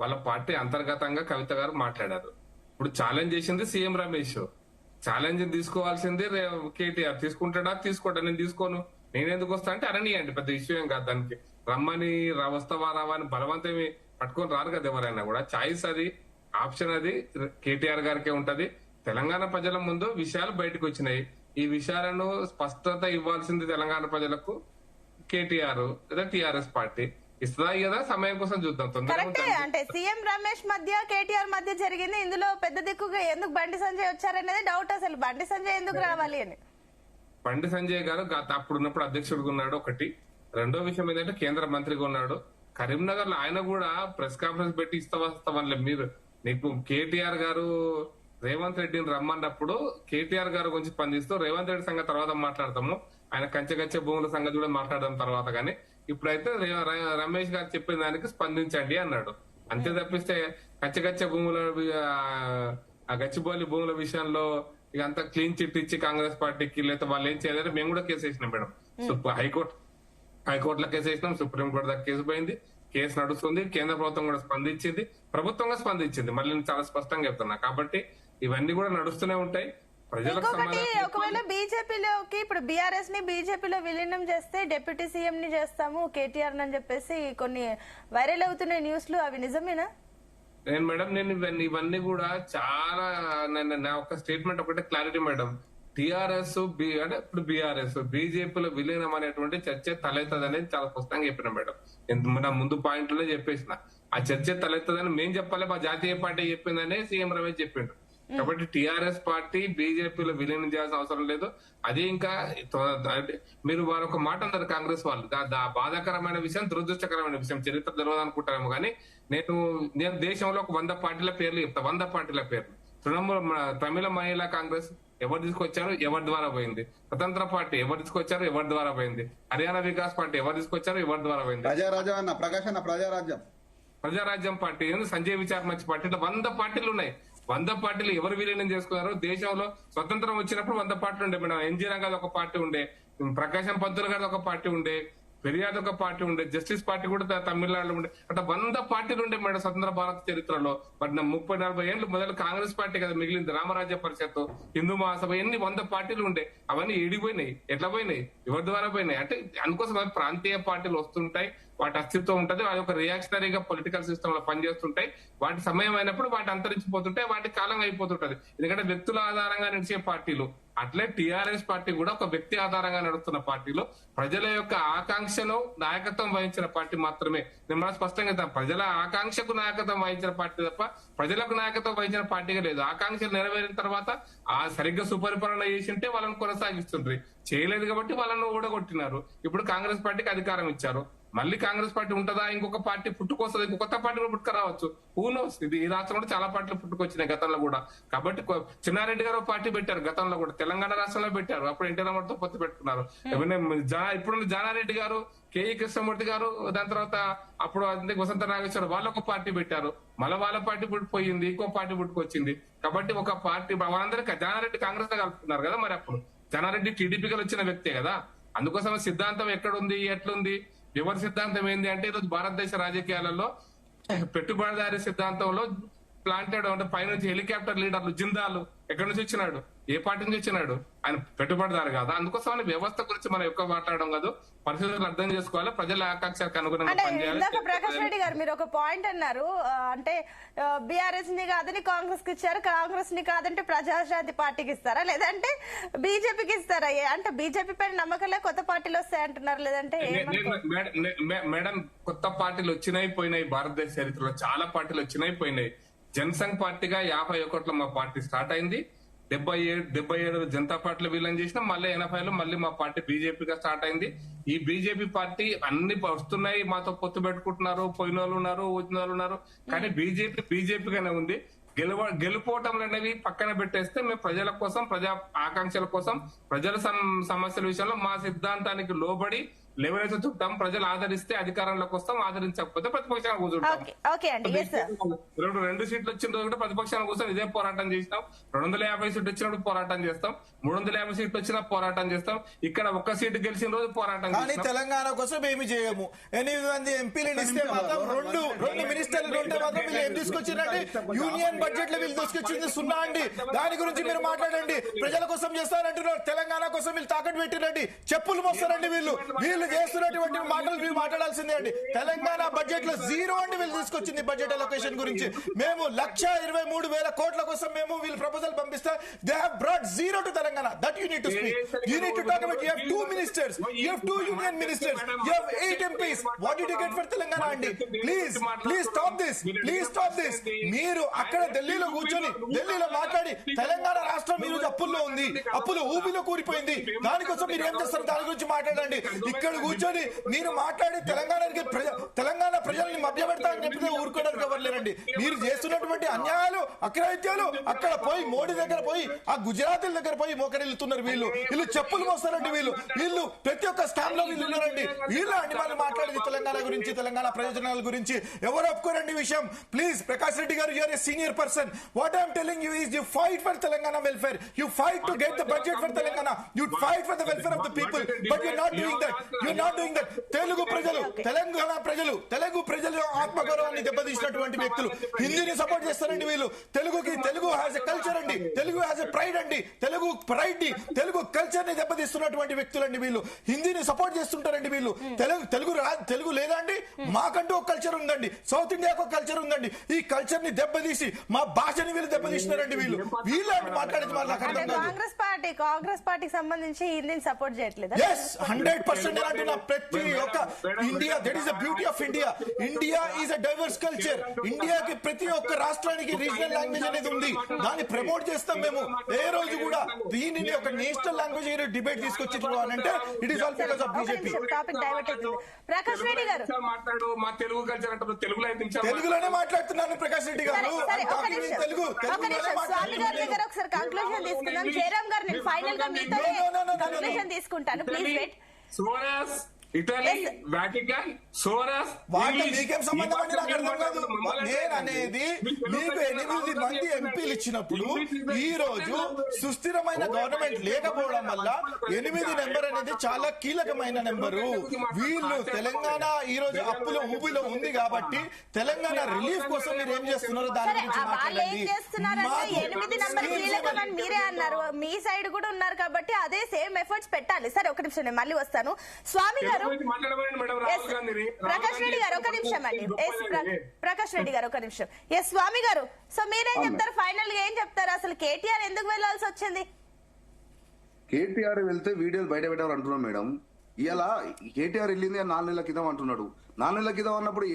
వాళ్ళ పార్టీ అంతర్గతంగా కవిత గారు మాట్లాడారు. ఇప్పుడు ఛాలెంజ్ చేసింది సీఎం రమేష్, ఛాలెంజ్ తీసుకోవాల్సింది కేటీఆర్. తీసుకుంటాడా తీసుకోడా, నేను తీసుకోను, నేనెందుకు వస్తా అంటే అననీయండి, పెద్ద ఇష్యూ ఏం కాదు. దానికి రమ్మని వస్తావా రావా అని బలవంతమే పట్టుకొని రారు కదా ఎవరైనా కూడా. చాయిస్ అది, ఆప్షన్ అది కేటీఆర్ గారికే ఉంటది. తెలంగాణ ప్రజల ముందు విషయాలు బయటకు వచ్చినాయి. ఈ విషయాలను స్పష్టత ఇవ్వాల్సింది తెలంగాణ ప్రజలకు కేటీఆర్ లేదా టీఆర్ఎస్ పార్టీ ఇస్తుందా కదా, సమయం కోసం చూద్దాం. కరెక్టే. అంటే సీఎం రమేష్ మధ్య కేటీఆర్ మధ్య జరిగింది, ఇందులో పెద్ద దిక్కుగా ఎందుకు బండి సంజయ్ వచ్చారనేది డౌట్. అసలు బండి సంజయ్ ఎందుకు రావాలి అని. బండి సంజయ్ గారు అప్పుడున్నప్పుడు అధ్యక్షుడిగా ఉన్నాడు ఒకటి. రెండో విషయం ఏంటంటే కేంద్ర మంత్రిగా ఉన్నాడు. కరీంనగర్ లో ఆయన కూడా ప్రెస్ కాన్ఫరెన్స్ పెట్టి ఇస్తావస్తామని మీరు నీకు కేటీఆర్ గారు రేవంత్ రెడ్డిని రమ్మన్నప్పుడు కేటీఆర్ గారు గురించి స్పందిస్తూ రేవంత్ రెడ్డి సంగతి తర్వాత మాట్లాడతాము, ఆయన కంచె భూముల సంగతి కూడా మాట్లాడడం తర్వాత, కానీ ఇప్పుడైతే రమేష్ గారు చెప్పిన దానికి స్పందించండి అన్నాడు. అంతే తప్పిస్తే కంచె భూముల గచ్చిబౌలి భూముల విషయంలో ఇక అంతా క్లీన్ చిట్ ఇచ్చి కాంగ్రెస్ పార్టీకి లేదా వాళ్ళు ఏం చేయలేరు. మేము కూడా కేసు వేసినాం మేడం, హైకోర్టులో కేసు వేసినాం, సుప్రీంకోర్టు దాకా కేసు పోయింది, కేసు నడుస్తుంది. కేంద్ర ప్రభుత్వం కూడా స్పందించింది, ప్రభుత్వంగా స్పందించింది. మళ్ళీ నేను చాలా స్పష్టంగా చెప్తున్నా. కాబట్టి ఇవన్నీ కూడా నడుస్తూనే ఉంటాయి. ఇంకొకటి, ఒకవేళ బీజేపీలోకి ఇప్పుడు బీఆర్ఎస్ ని బీజేపీలో విలీనం చేస్తే డిప్యూటీ సీఎం ని చేస్తాము కేటీఆర్ అని చెప్పేసి కొన్ని వైరల్ అవుతున్నాయి న్యూస్లు, అవి నిజమేనా? మేడం నేను ఇవన్నీ కూడా చాలా నా ఒక స్టేట్మెంట్ ఒకటే క్లారిటీ మేడం. టీఆర్ఎస్ అంటే ఇప్పుడు బీఆర్ఎస్ బీజేపీలో విలీనం అనేటువంటి చర్చ తలెత్తది అనేది చాలా స్పష్టంగా చెప్పిన మేడం. నా ముందు పాయింట్లోనే చెప్పేసిన ఆ చర్చ తలెత్తదని మేం చెప్పాలి, మా జాతీయ పార్టీ చెప్పిందనే సీఎం రమేష్ చెప్పిండు. కాబట్టి టీఆర్ఎస్ పార్టీ బీజేపీలో విలీనం చేయాల్సిన అవసరం లేదు. అది ఇంకా మీరు వారు ఒక మాట అన్నారు కాంగ్రెస్ వాళ్ళు, బాధాకరమైన విషయం, దురదృష్టకరమైన విషయం, చరిత్ర తెలియదు అనుకుంటారేమో కానీ నేను దేశంలో ఒక 100 పార్టీల పేర్లు చెప్తా. 100 పార్టీల పేర్లు. తమిళ మహిళా కాంగ్రెస్ ఎవరు తీసుకొచ్చారు, ఎవరి ద్వారా పోయింది. స్వతంత్ర పార్టీ ఎవరు తీసుకొచ్చారు, ఎవరి ద్వారా పోయింది. హర్యానా వికాస్ పార్టీ ఎవరు తీసుకొచ్చారు, ఎవరి ద్వారా పోయింది. ప్రజారాజ్యం పార్టీ, సంజయ్ విచార్ మంచి పార్టీ, ఇట్లా 100 పార్టీలు ఉన్నాయి. 100 పార్టీలు ఎవరు విలీనం చేసుకున్నారు? దేశంలో స్వతంత్రం వచ్చినప్పుడు 100 పార్టీలు ఉండే మేడం. ఎన్జీ రంగాది ఒక పార్టీ ఉండే, ప్రకాశం పంతులు గారి ఒక పార్టీ ఉండే, ఫిర్యాదు ఒక పార్టీ ఉండే, జస్టిస్ పార్టీ కూడా తమిళనాడులో ఉండే. అట్లా 100 పార్టీలు ఉండే మేడం స్వతంత్ర భారత చరిత్రలో. బట్ 30-40 ఏళ్ళు మొదలు కాంగ్రెస్ పార్టీ కదా మిగిలింది. రామరాజ్య పరిషత్, హిందూ మహాసభ, ఎన్ని 100 పార్టీలు ఉండే. అవన్నీ ఏడిపోయినాయి, ఎట్లా పోయినాయి, ఎవరి ద్వారా పోయినాయి అంటే అందుకోసం ప్రాంతీయ పార్టీలు వస్తుంటాయి, వాటి అస్తిత్వం ఉంటది. అది ఒక రియాక్షనరీగా పొలిటికల్ సిస్టమ్ లో పనిచేస్తుంటాయి. వాటి సమయం అయినప్పుడు వాటి అంతరించిపోతుంటాయి, వాటి కాలం అయిపోతుంటది. ఎందుకంటే వ్యక్తుల ఆధారంగా నడిచే పార్టీలు. అట్లే టీఆర్ఎస్ పార్టీ కూడా ఒక వ్యక్తి ఆధారంగా నడుస్తున్న పార్టీలు, ప్రజల యొక్క ఆకాంక్షను నాయకత్వం వహించిన పార్టీ మాత్రమే. నేను స్పష్టంగా ప్రజల ఆకాంక్షకు నాయకత్వం వహించిన పార్టీ తప్ప ప్రజలకు నాయకత్వం వహించిన పార్టీగా లేదు. ఆకాంక్షలు నెరవేరిన తర్వాత సరిగ్గా సుపరిపాలన చేసింటే వాళ్ళని కొనసాగిస్తుండ్రి, చేయలేదు కాబట్టి వాళ్ళను ఊడగొట్టినారు. ఇప్పుడు కాంగ్రెస్ పార్టీకి అధికారం ఇచ్చారు, మళ్ళీ కాంగ్రెస్ పార్టీ ఉంటుందా, ఇంకొక పార్టీ పుట్టుకొస్తుంది, ఇంకొక కొత్త పార్టీ కూడా పుట్టుకురావచ్చు. Who knows. ఇది ఈ రాష్ట్రంలో చాలా పార్టీలు పుట్టుకొచ్చినాయి గతంలో కూడా. కాబట్టి చిన్నారెడ్డి గారు పార్టీ పెట్టారు గతంలో కూడా, తెలంగాణ రాష్ట్రంలో పెట్టారు. అప్పుడు ఎన్టీ రామారావుతో పొత్తు పెట్టుకున్నారు. ఇప్పుడు జానారెడ్డి గారు, కేఈ కృష్ణమూర్తి గారు, దాని తర్వాత అప్పుడు వసంత నాగేశ్వర వాళ్ళు ఒక పార్టీ పెట్టారు. మళ్ళీ వాళ్ళ పార్టీ పుట్టిపోయింది, ఇంకో పార్టీ పుట్టుకొచ్చింది. కాబట్టి ఒక పార్టీ వాళ్ళందరికీ జానారెడ్డి కాంగ్రెస్ లో కలుపుతున్నారు కదా. మరి అప్పుడు జానారెడ్డి టీడీపీకి వచ్చిన వ్యక్తే కదా. అందుకోసం సిద్ధాంతం ఎక్కడుంది, ఎట్లుంది, ఎవరి సిద్ధాంతం ఏంది అంటే ఈరోజు భారతదేశ రాజకీయాలలో పెట్టుబడిదారీ సిద్ధాంతంలో ప్లాంటెడ్ అంటే పైనుంచి హెలికాప్టర్ లీడర్లు జిందాలు ఎక్కడి నుంచి వచ్చినాడు, ఏ పార్టీ నుంచి వచ్చినాడు, ఆయన పెట్టుబడిదారు కాదా? అందుకోసం వ్యవస్థ గురించి మనం ఎక్కువ మాట్లాడడం కాదు, పరిస్థితులను అర్థం చేసుకోవాలి, ప్రజల ఆకాంక్షలకు అనుగుణంగా అంటే పనిచేయాలి. ఇందాక ప్రకాష్ రెడ్డి గారు మీరు ఒక పాయింట్ అన్నారు, అంటే బీఆర్ఎస్ ని కాదని కాంగ్రెస్ కి ఇచ్చారు, కాంగ్రెస్ ని కాదంటే ప్రజాశాంతి పార్టీకి ఇస్తారా, లేదంటే బీజేపీకి ఇస్తారా? అంటే బీజేపీ పైన నమ్మకంలే కొత్త పార్టీలు వస్తాయి అంటున్నారు, లేదంటే మేడం కొత్త పార్టీలు వచ్చినాయి పోయినాయి, భారతదేశ చరిత్రలో చాలా పార్టీలు వచ్చినాయి పోయినాయి. జనసంఘ్ పార్టీగా 51లో మా పార్టీ స్టార్ట్ అయింది. 77 జనతా పార్టీలో విలీనం చేసినాం. మళ్ళీ 80లో మళ్ళీ మా పార్టీ బీజేపీగా స్టార్ట్ అయింది. ఈ బీజేపీ పార్టీ అన్ని వస్తున్నాయి, మాతో పొత్తు పెట్టుకుంటున్నారు, పోయిన వాళ్ళు ఉన్నారు, వచ్చిన వాళ్ళు ఉన్నారు, కానీ బీజేపీగానే ఉంది. గెలుపోవటం అనేవి పక్కన పెట్టేస్తే మేము ప్రజల కోసం, ప్రజా ఆకాంక్షల కోసం, ప్రజల సమస్యల విషయంలో మా సిద్ధాంతానికి లోబడి ఎవరైతే చుట్టాం, ప్రజలు ఆదరిస్తే అధికారంలోకి వస్తాం, ఆదరించకపోతే ప్రతిపక్షాన్ని కూర్చుంటాం. రెండు సీట్లు వచ్చిన రోజు కూడా ప్రతిపక్షాన్ని కూర్చొని ఇదే పోరాటం చేసినాం. 250 సీట్లు వచ్చినప్పుడు పోరాటం చేస్తాం, 350 సీట్లు వచ్చినా పోరాటం చేస్తాం. ఇక్కడ ఒక్క సీటు గెలిచిన రోజు పోరాటం కానీ తెలంగాణ కోసం ఏమి చేయము. 8 మంది ఎంపీలను ఇస్తే మాత్రం రెండు మినిస్టర్లు ఉంటే మాత్రం వీళ్ళు ఏం తీసుకొచ్చిందంటే యూనియన్ బడ్జెట్ లో వీళ్ళు తీసుకొచ్చింది 0 అండి. దాని గురించి మీరు మాట్లాడండి. ప్రజల కోసం చేస్తారంటున్నారు, తెలంగాణ కోసం వీళ్ళు తాకట్టు పెట్టిరండి, చెప్పులు మోస్తారండి. వీళ్ళు చేస్తున్నటువంటి మాటలు మీరు మాట్లాడాల్సిందే అండి. తెలంగాణ బడ్జెట్ లో 0 అండి వీళ్ళు తీసుకొచ్చింది బడ్జెట్ అలొకేషన్ గురించి. మేము 1,23,000 కోట్ల కోసం మేము వీళ్ళు ప్రపోజల్ పంపిస్తే they have brought 0 to Telangana. That you need to speak. You need to talk about you have 2 ministers, you have 2 union ministers, you have 8 MPs. What did you get for Telangana అండి? Please stop this. మీరు అక్కడ ఢిల్లీలో కూర్చొని ఢిల్లీలో మాట్లాడి తెలంగాణ రాష్ట్రం ఈ రోజు అప్పుల్లో ఉంది, అప్పులు ఊబిలో కూలిపోయింది, దానికోసం మీరు ఏం చేస్తారు దాని గురించి మాట్లాడండి. ఇక్కడ కూర్చొని మీరు మాట్లాడి తెలంగాణ ప్రజల్ని మభ్యపెడతారని చెప్పితే ఊరుకోవడానికి ఎవరు లేరండి. మీరు చేస్తున్నటువంటి అన్యాయాలు, అక్రమిత్యాలు అక్కడ పోయి మోడీ దగ్గర పోయి ఆ గుజరాతీల దగ్గర పోయి మోకరిల్లుతున్నారు. వీళ్ళు చెప్పులు మోస్తారండి. వీళ్ళు ప్రతి ఒక్క స్కామ్ లో వీళ్ళు ఉన్నారండి. వీళ్ళండి వాళ్ళు మాట్లాడేది తెలంగాణ గురించి, తెలంగాణ ప్రయోజనాల గురించి. ఎవరు ఒప్పుకోరండి విషయం. Please Prakash Reddy garu, you are a senior person. What I'm telling you is you fight for Telangana welfare, you fight to get the budget for Telangana, you fight for the welfare of the people, but you are not doing that. Telugu ప్రజలు, తెలంగాణ ప్రజలు, తెలుగు ప్రజల ఆత్మగౌరవాన్ని దెబ్బతీసినటువంటి వ్యక్తులు హిందీని support చేస్తారండి. వీళ్ళు Telugu has a culture అండి, Telugu has a pride అండి, Telugu culture ని దెబ్బతీస్తున్నటువంటి వ్యక్తులండి. వీళ్ళు హిందీని సపోర్ట్ చేస్తుంటారండి. వీళ్ళు తెలుగు లేదా అండి? మాకంటూ ఒక కల్చర్ ఉందండి, సౌత్ ఇండియాకు ఒక కల్చర్ ఉందండి. ఈ కల్చర్ ని దెబ్బతీసి మా భాషని వీళ్ళు దెబ్బతీస్తున్నారండి. వీళ్ళు మాట్లాడేది నాకు అర్థం కాదు. కాంగ్రెస్ పార్టీకి సంబంధించి హిందీని సపోర్ట్ చేయట్లేదు. 100% అంటున్నా. ప్రతి ఒక్క India, that is the beauty of India. India is a divorce culture. ఇండియాకి ప్రతి ఒక్క రాష్ట్రానికి రీజనల్ లాంగ్వేజ్ అనేది ఉంది, దాన్ని ప్రమోట్ చేస్తాం మేము. ఏ రోజు కూడా దీనిని ఒక నేషనల్ లాంగ్వేజ్ డిబేట్ తీసుకొచ్చిండ్రు అని అంటే it is all because of BJP. Prakash Reddy గారు మాట్లాడు, మా తెలుగు కల్చర్ అంటే తెలుగులోనే మాట్లాడుతున్నాను. ప్రకాష్ రెడ్డి గారు తెలుగు స్వామి గారి దగ్గర ఒకసారి కంక్లూజన్ తీసుకుందాం. జయరామ్ గారు నేను ఫైనల్ గా మీతో కంక్లూజన్ తీసుకుంటాను. Please wait. Soros, Italy, Vatican, Soros, మీకేం సంబంధం అండి? నాకు అర్థం కాదు. నేను అనేది మీకు 8 మంది ఎంపీలు ఇచ్చినప్పుడు ఈ రోజు సుస్థిరమైన గవర్నమెంట్ లేకపోవడం వల్ల 8 నెంబర్ అనేది చాలా కీలకమైన నెంబరు. వీళ్ళు తెలంగాణ ఈ రోజు అప్పుల ఊబిలో ఉంది కాబట్టి తెలంగాణ రిలీఫ్ కోసం మీరు ఏం చేస్తున్నారో దాని గురించి మాట్లాడండి. 8 నెంబర్ కీలకమని మీరే అన్నారు, మీ సైడ్ కూడా ఉన్నారు కాబట్టి అదే సేమ్ ఎఫర్ట్స్ పెట్టాలి. సరే ఒక నిమిషం, నేను మళ్ళీ వస్తాను. స్వామి గారు, ప్రకాష్ రెడ్డి గారు ఒక నిమిషం అండి. ప్రకాష్ రెడ్డి గారు ఒక నిమిషం. ఎస్ స్వామి గారు, సో మీరేం చెప్తారు? ఫైనల్ గా ఏం చెప్తారు? అసలు కేటీఆర్ ఎందుకు వెళ్లాల్సి వచ్చింది? కేటీఆర్ వెళ్తే వీడియోలు బయట పెట్టారు అంటున్నాం మేడం. ఇలా కేటీఆర్ వెళ్ళింది 4 నెలల క్రితం అంటున్నాడు. 4 నెలల క్రితం అన్నప్పుడు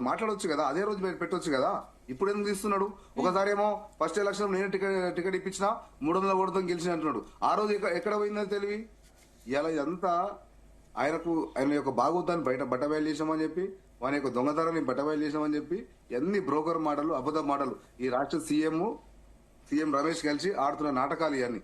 మాట్లాడొచ్చు కదా, అదే రోజు పెట్టొచ్చు కదా. ఇప్పుడు ఎందుకు తీస్తున్నాడు? ఒకసారి ఏమో ఫస్ట్ ఎలక్షన్ నేను టికెట్ ఇప్పించినా 300 ఓటుతో గెలిచిన అంటున్నాడు. ఆ రోజు ఎక్కడ పోయిందని తెలివి. ఇలా ఇదంతా ఆయన యొక్క భాగవతాన్ని బట్టబయలు చేసామని చెప్పి, వాని యొక్క దొంగతనాన్ని బట్టబయలు చేసామని చెప్పి ఎన్ని బ్రోకర్ మాటలు, అబద్ధ మాటలు ఈ రాష్ట్ర సీఎం రమేష్ కలిసి ఆడుతున్న నాటకాలు ఇవన్నీ.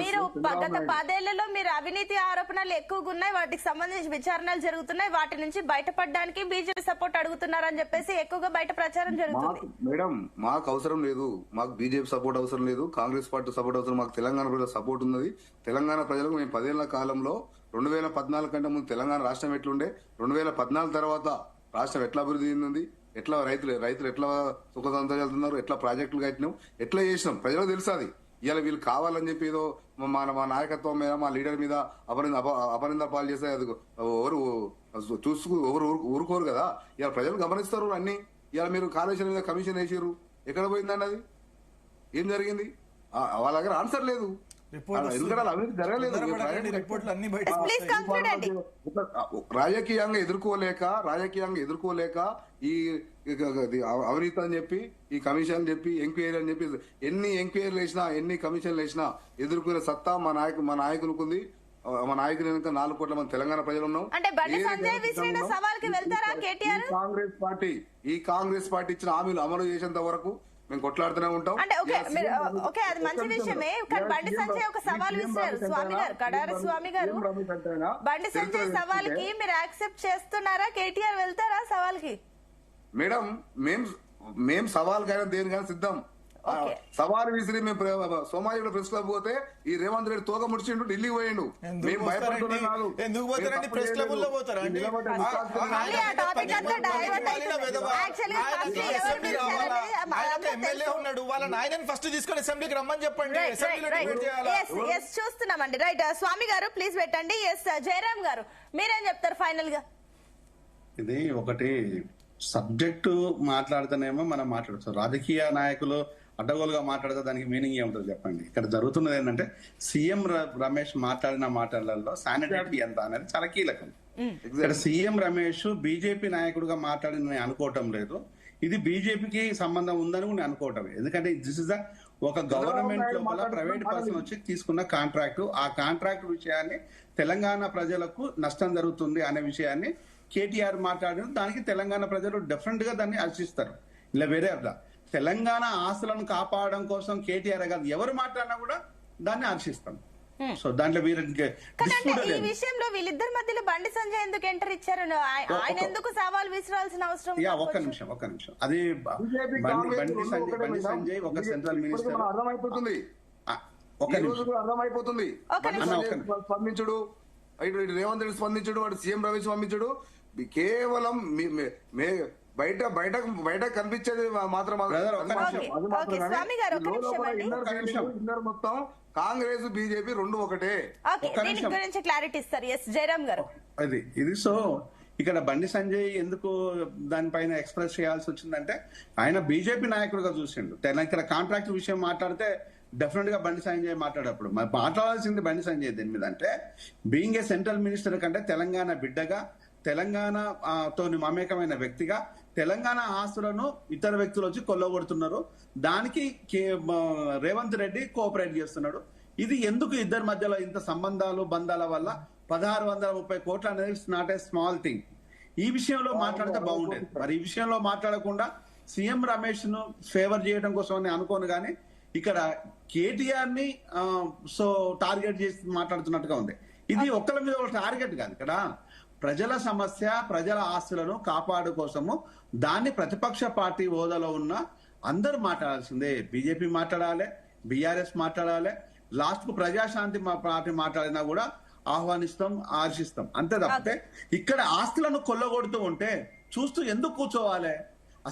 మీరు గత 10 ఏళ్లలో మీరు అవినీతి ఆరోపణలు ఎక్కువగా ఉన్నాయి, వాటికి సంబంధించి విచారణలు జరుగుతున్నాయి, వాటి నుంచి బయటపడడానికి బీజేపీ సపోర్ట్ అడుగుతున్నారని చెప్పేసి ఎక్కువగా బయట ప్రచారం జరుగుతుంది. మేడం మాకు అవసరం లేదు, మాకు బీజేపీ సపోర్ట్ అవసరం లేదు, కాంగ్రెస్ పార్టీ సపోర్ట్ అవసరం. మాకు తెలంగాణ ప్రజల సపోర్ట్ ఉన్నది. తెలంగాణ ప్రజలకు మేము 10 ఏళ్ల కాలంలో 2014 కంటే ముందు తెలంగాణ రాష్ట్రం ఎట్లుండే, 2014 తర్వాత రాష్ట్రం ఎట్లా అభివృద్ధి చెందింది, ఎట్లా రైతులు ఎట్లా సుఖ సంతోషాలుతున్నారు, ఎట్లా ప్రాజెక్టులు కట్టినాం, ఎట్లా చేసినాం ప్రజలకు తెలుసు. అది ఇవాళ వీళ్ళు కావాలని చెప్పి ఏదో మా నాయకత్వం మీద మా లీడర్ మీద అపనింద పాలు చేస్తే అది ఎవరు ఎవరు ఊరుకోరు కదా. ఇవాళ ప్రజలు గమనిస్తారు అన్ని. ఇవాళ మీరు కాళేశ్వరం మీద కమిషన్ వేసారు, ఎక్కడ పోయిందండి అది, ఏం జరిగింది? వాళ్ళ దగ్గర ఆన్సర్ లేదు. ఎందుకంటే అభివృద్ధి జరగలేదు. రాజకీయంగా ఎదుర్కోలేక ఈ అవినీతి అని చెప్పి, ఈ కమిషన్ చెప్పి, ఎంక్వైరీ అని చెప్పి ఎన్ని ఎంక్వైరీలు వేసినా, ఎన్ని కమిషన్లు వేసినా ఎదుర్కొనే సత్తా మా నాయకులకు ఉంది. మా నాయకులు 4 కోట్ల మంది తెలంగాణ ప్రజలు ఉన్నాం. ఈ కాంగ్రెస్ పార్టీ ఇచ్చిన హామీలు అమలు చేసేంత వరకు మేము కొట్లాడుతూనే ఉంటాం. అంటే అది మంచి విషయమే, కానీ బండి సంజయ్ ఒక సవాల్ విసిరారు. స్వామి గారు, కడారి స్వామి గారు, బండి సంజయ్ సవాల్ కి మీరు యాక్సెప్ట్ చేస్తున్నారా? కేటీఆర్ వెళ్తారా సవాల్ కి? మేడం, మేము సవాల్ కైనా దేనికైనా సిద్ధం. సవాల్ విసిరి మేము సోమాజిగూడ ప్రెస్ క్లబ్ పోతే ఈ రేవంత్ రెడ్డి తోక ముడిచిండు, ఢిల్లీ పోయిండు. మేము భయపడుతున్నాం కాదు. వాళ్ళ నాయనని ఫస్ట్ తీసుకొని అసెంబ్లీకి రమ్మని చెప్పండి. చూస్తున్నామండి. రైట్, స్వామి గారు ప్లీజ్ పెట్టండి. ఎస్, జయరాం గారు మీరేం చెప్తారు ఫైనల్ గా? ఇది ఒకటి సబ్జెక్టు మాట్లాడితేనేమో మనం మాట్లాడచ్చు. రాజకీయ నాయకులు అడ్డగోలుగా మాట్లాడితే దానికి మీనింగ్ ఏముంటుంది చెప్పండి. ఇక్కడ జరుగుతున్నది ఏంటంటే సీఎం రమేష్ మాట్లాడిన మాటలలో శానిటరీ ఎంత అనేది చాలా కీలకం. ఇక్కడ సీఎం రమేష్ బీజేపీ నాయకుడిగా మాట్లాడిన నేను అనుకోవటం లేదు. ఇది బీజేపీకి సంబంధం ఉందని నేను అనుకోవటం. ఎందుకంటే దిస్ ఇస్ ఒక గవర్నమెంట్ లోపల ప్రైవేట్ పర్సన్ వచ్చి తీసుకున్న కాంట్రాక్టు. ఆ కాంట్రాక్ట్ విషయాన్ని తెలంగాణ ప్రజలకు నష్టం జరుగుతుంది అనే విషయాన్ని కేటీఆర్ మాట్లాడిన దానికి తెలంగాణ ప్రజలు డెఫినెట్ గా దాన్ని హర్షిస్తారు. ఇలా వేరే అట్లా తెలంగాణ ఆస్తులను కాపాడడం కోసం కేటీఆర్ కాదు ఎవరు మాట్లాడినా కూడా దాన్ని హర్షిస్తాం. సో దాంట్లో ఈ విషయంలో వీళ్ళిద్దరి మధ్యలో బండి సంజయ్ ఎందుకు ఎంటర్ ఇచ్చారు? ఆయన ఎందుకు సవాల్ విసిరాల్సిన అవసరం? ఒక్క నిమిషం అది బండి సంజయ్ ఒక సెంట్రల్ మినిస్టర్ అర్థమైపోతుంది. స్పందించుడు, రేవంత్ రెడ్డి స్పందించుడు, వాడు సీఎం రమేష్ స్పందించుడు. కేవలం బయట కనిపించేది మాత్రం మొత్తం కాంగ్రెస్ బీజేపీ రెండు ఒకటే. క్లారిటీ ఇస్తారు. ఎస్, జయరాం గారు. ఇది సో ఇక్కడ బండి సంజయ్ ఎందుకు దానిపైన ఎక్స్ప్రెస్ చేయాల్సి వచ్చిందంటే ఆయన బీజేపీ నాయకుడిగా చూసిండు. ఇక్కడ కాంట్రాక్ట్ విషయం మాట్లాడితే డెఫినెట్ గా బండి సంజయ్ మాట్లాడేప్పుడు మాట్లాడాల్సింది బండి సంజయ్ దేని మీద అంటే బీయింగ్ ఏ సెంట్రల్ మినిస్టర్ కంటే తెలంగాణ బిడ్డగా, తెలంగాణ తోని మమేకమైన వ్యక్తిగా తెలంగాణ ఆస్తులను ఇతర వ్యక్తులు వచ్చి కొల్లగొడుతున్నారు. దానికి రేవంత్ రెడ్డి కోఆపరేట్ చేస్తున్నాడు. ఇది ఎందుకు ఇద్దరి మధ్యలో ఇంత సంబంధాలు బంధాల వల్ల 1630 కోట్లు అనేది నాట్ ఏ స్మాల్ థింగ్. ఈ విషయంలో మాట్లాడితే బాగుండేది. మరి ఈ విషయంలో మాట్లాడకుండా సీఎం రమేష్ ను ఫేవర్ చేయడం కోసం అని అనుకోను. కానీ ఇక్కడ కేటీఆర్ ని సో టార్గెట్ చేసి మాట్లాడుతున్నట్టుగా ఉంది. ఇది ఒక్కరి మీద ఒక టార్గెట్ కాదు. ఇక్కడ ప్రజల సమస్య, ప్రజల ఆస్తులను కాపాడు కోసము దాన్ని ప్రతిపక్ష పార్టీ హోదాలో ఉన్న అందరూ మాట్లాడాల్సిందే. బీజేపీ మాట్లాడాలి, బీఆర్ఎస్ మాట్లాడాలి, లాస్ట్ కు ప్రజాశాంతి పార్టీ మాట్లాడినా కూడా ఆహ్వానిస్తాం, ఆశిస్తాం. అంతే తప్పితే ఇక్కడ ఆస్తులను కొల్లగొడుతూ ఉంటే చూస్తూ ఎందుకు కూర్చోవాలి?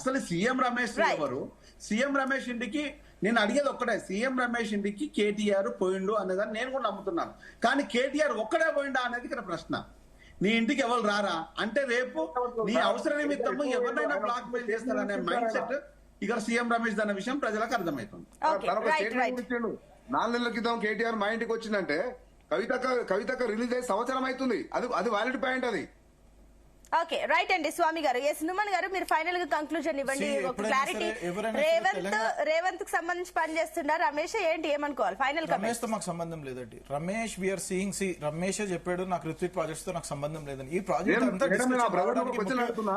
అసలు సీఎం రమేష్ ఎవరు? సీఎం రమేష్ ఇంటికి నేను అడిగేది ఒక్కడే, సీఎం రమేష్ ఇంటికి కేటీఆర్ పోయిండు అనేదాన్ని నేను కూడా నమ్ముతున్నాను. కానీ కేటీఆర్ ఒక్కడే పోయిండా అనేది ఇక్కడ ప్రశ్న. నీ ఇంటికి ఎవరు రారా అంటే రేపు నీ అవసర నిమిత్తము ఎవరినైనా బ్లాక్ మెయిల్ చేస్తారనే మైండ్ సెట్ ఇక్కడ సీఎం రమేష్ అన్న విషయం ప్రజలకు అర్థమవుతుంది. 4 నెలల క్రితం కేటీఆర్ మా ఇంటికి వచ్చిందంటే కవితక రిలీజ్ అయ్యి సంవత్సరం అవుతుంది. అది వాలిడ్ పాయింట్. అది ఓకే, రైట్ అండి. స్వామి గారు, ఎస్, నుమన్ గారు మీరు ఫైనల్ గా కంక్లూజన్ ఇవ్వండి. ఒక క్లారిటీ. రేవంత్ కు సంబంధించి పనిచేస్తున్నారు రమేష్, ఏంటి ఏమనుకోవాలి ఫైనల్? రమేష్ తో మాకు సంబంధం లేదండి. రమేష్ వీఆర్ సీయింగ్ రమేష్ చెప్పాడు నాకు రిత్విక్ ప్రాజెక్ట్స్ తో నాకు సంబంధం లేదని. ఈ ప్రాజెక్ట్ అంతా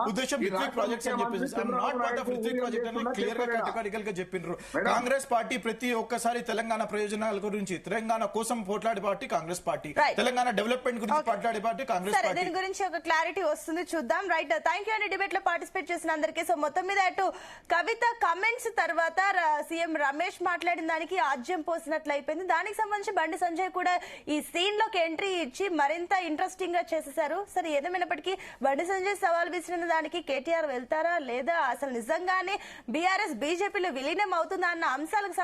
ఉద్దేశం రిత్విక్ ప్రాజెక్ట్స్ అని చెప్పేసి not part of Ritwik project అని క్లియర్ గా కేటగారికల్ గా చెప్పిండ్రు. కాంగ్రెస్ పార్టీ ప్రతి ఒక్కసారి తెలంగాణ ప్రయోజనాల గురించి, తెలంగాణ కోసం పోట్లాడే party Congress party, Telangana development గురించి పోట్లాడే పార్టీ కాంగ్రెస్ పార్టీ. దీని గురించి ఒక క్లారిటీ వస్తుంది. చూద్దాం. రైట్, థ్యాంక్ యూ అండి డిబేట్ లో పార్టిసిపేట్ చేసిన అందరికీ. సో మొత్తం మీద అటు కవిత కమెంట్స్ తర్వాత సీఎం రమేష్ మాట్లాడిన దానికి ఆజ్యం పోసినట్లు అయిపోయింది. దానికి సంబంధించి బండి సంజయ్ కూడా ఈ సీన్ లోకి ఎంట్రీ ఇచ్చి మరింత ఇంట్రెస్టింగ్ గా చేసేశారు. సరే ఏదేమైనప్పటికీ బండి సంజయ్ సవాల్ విసిరిన దానికి కేటీఆర్ వెళ్తారా లేదా, అసలు నిజంగానే బీఆర్ఎస్ బీజేపీలో విలీనం అవుతుందా అన్న అంశాలకు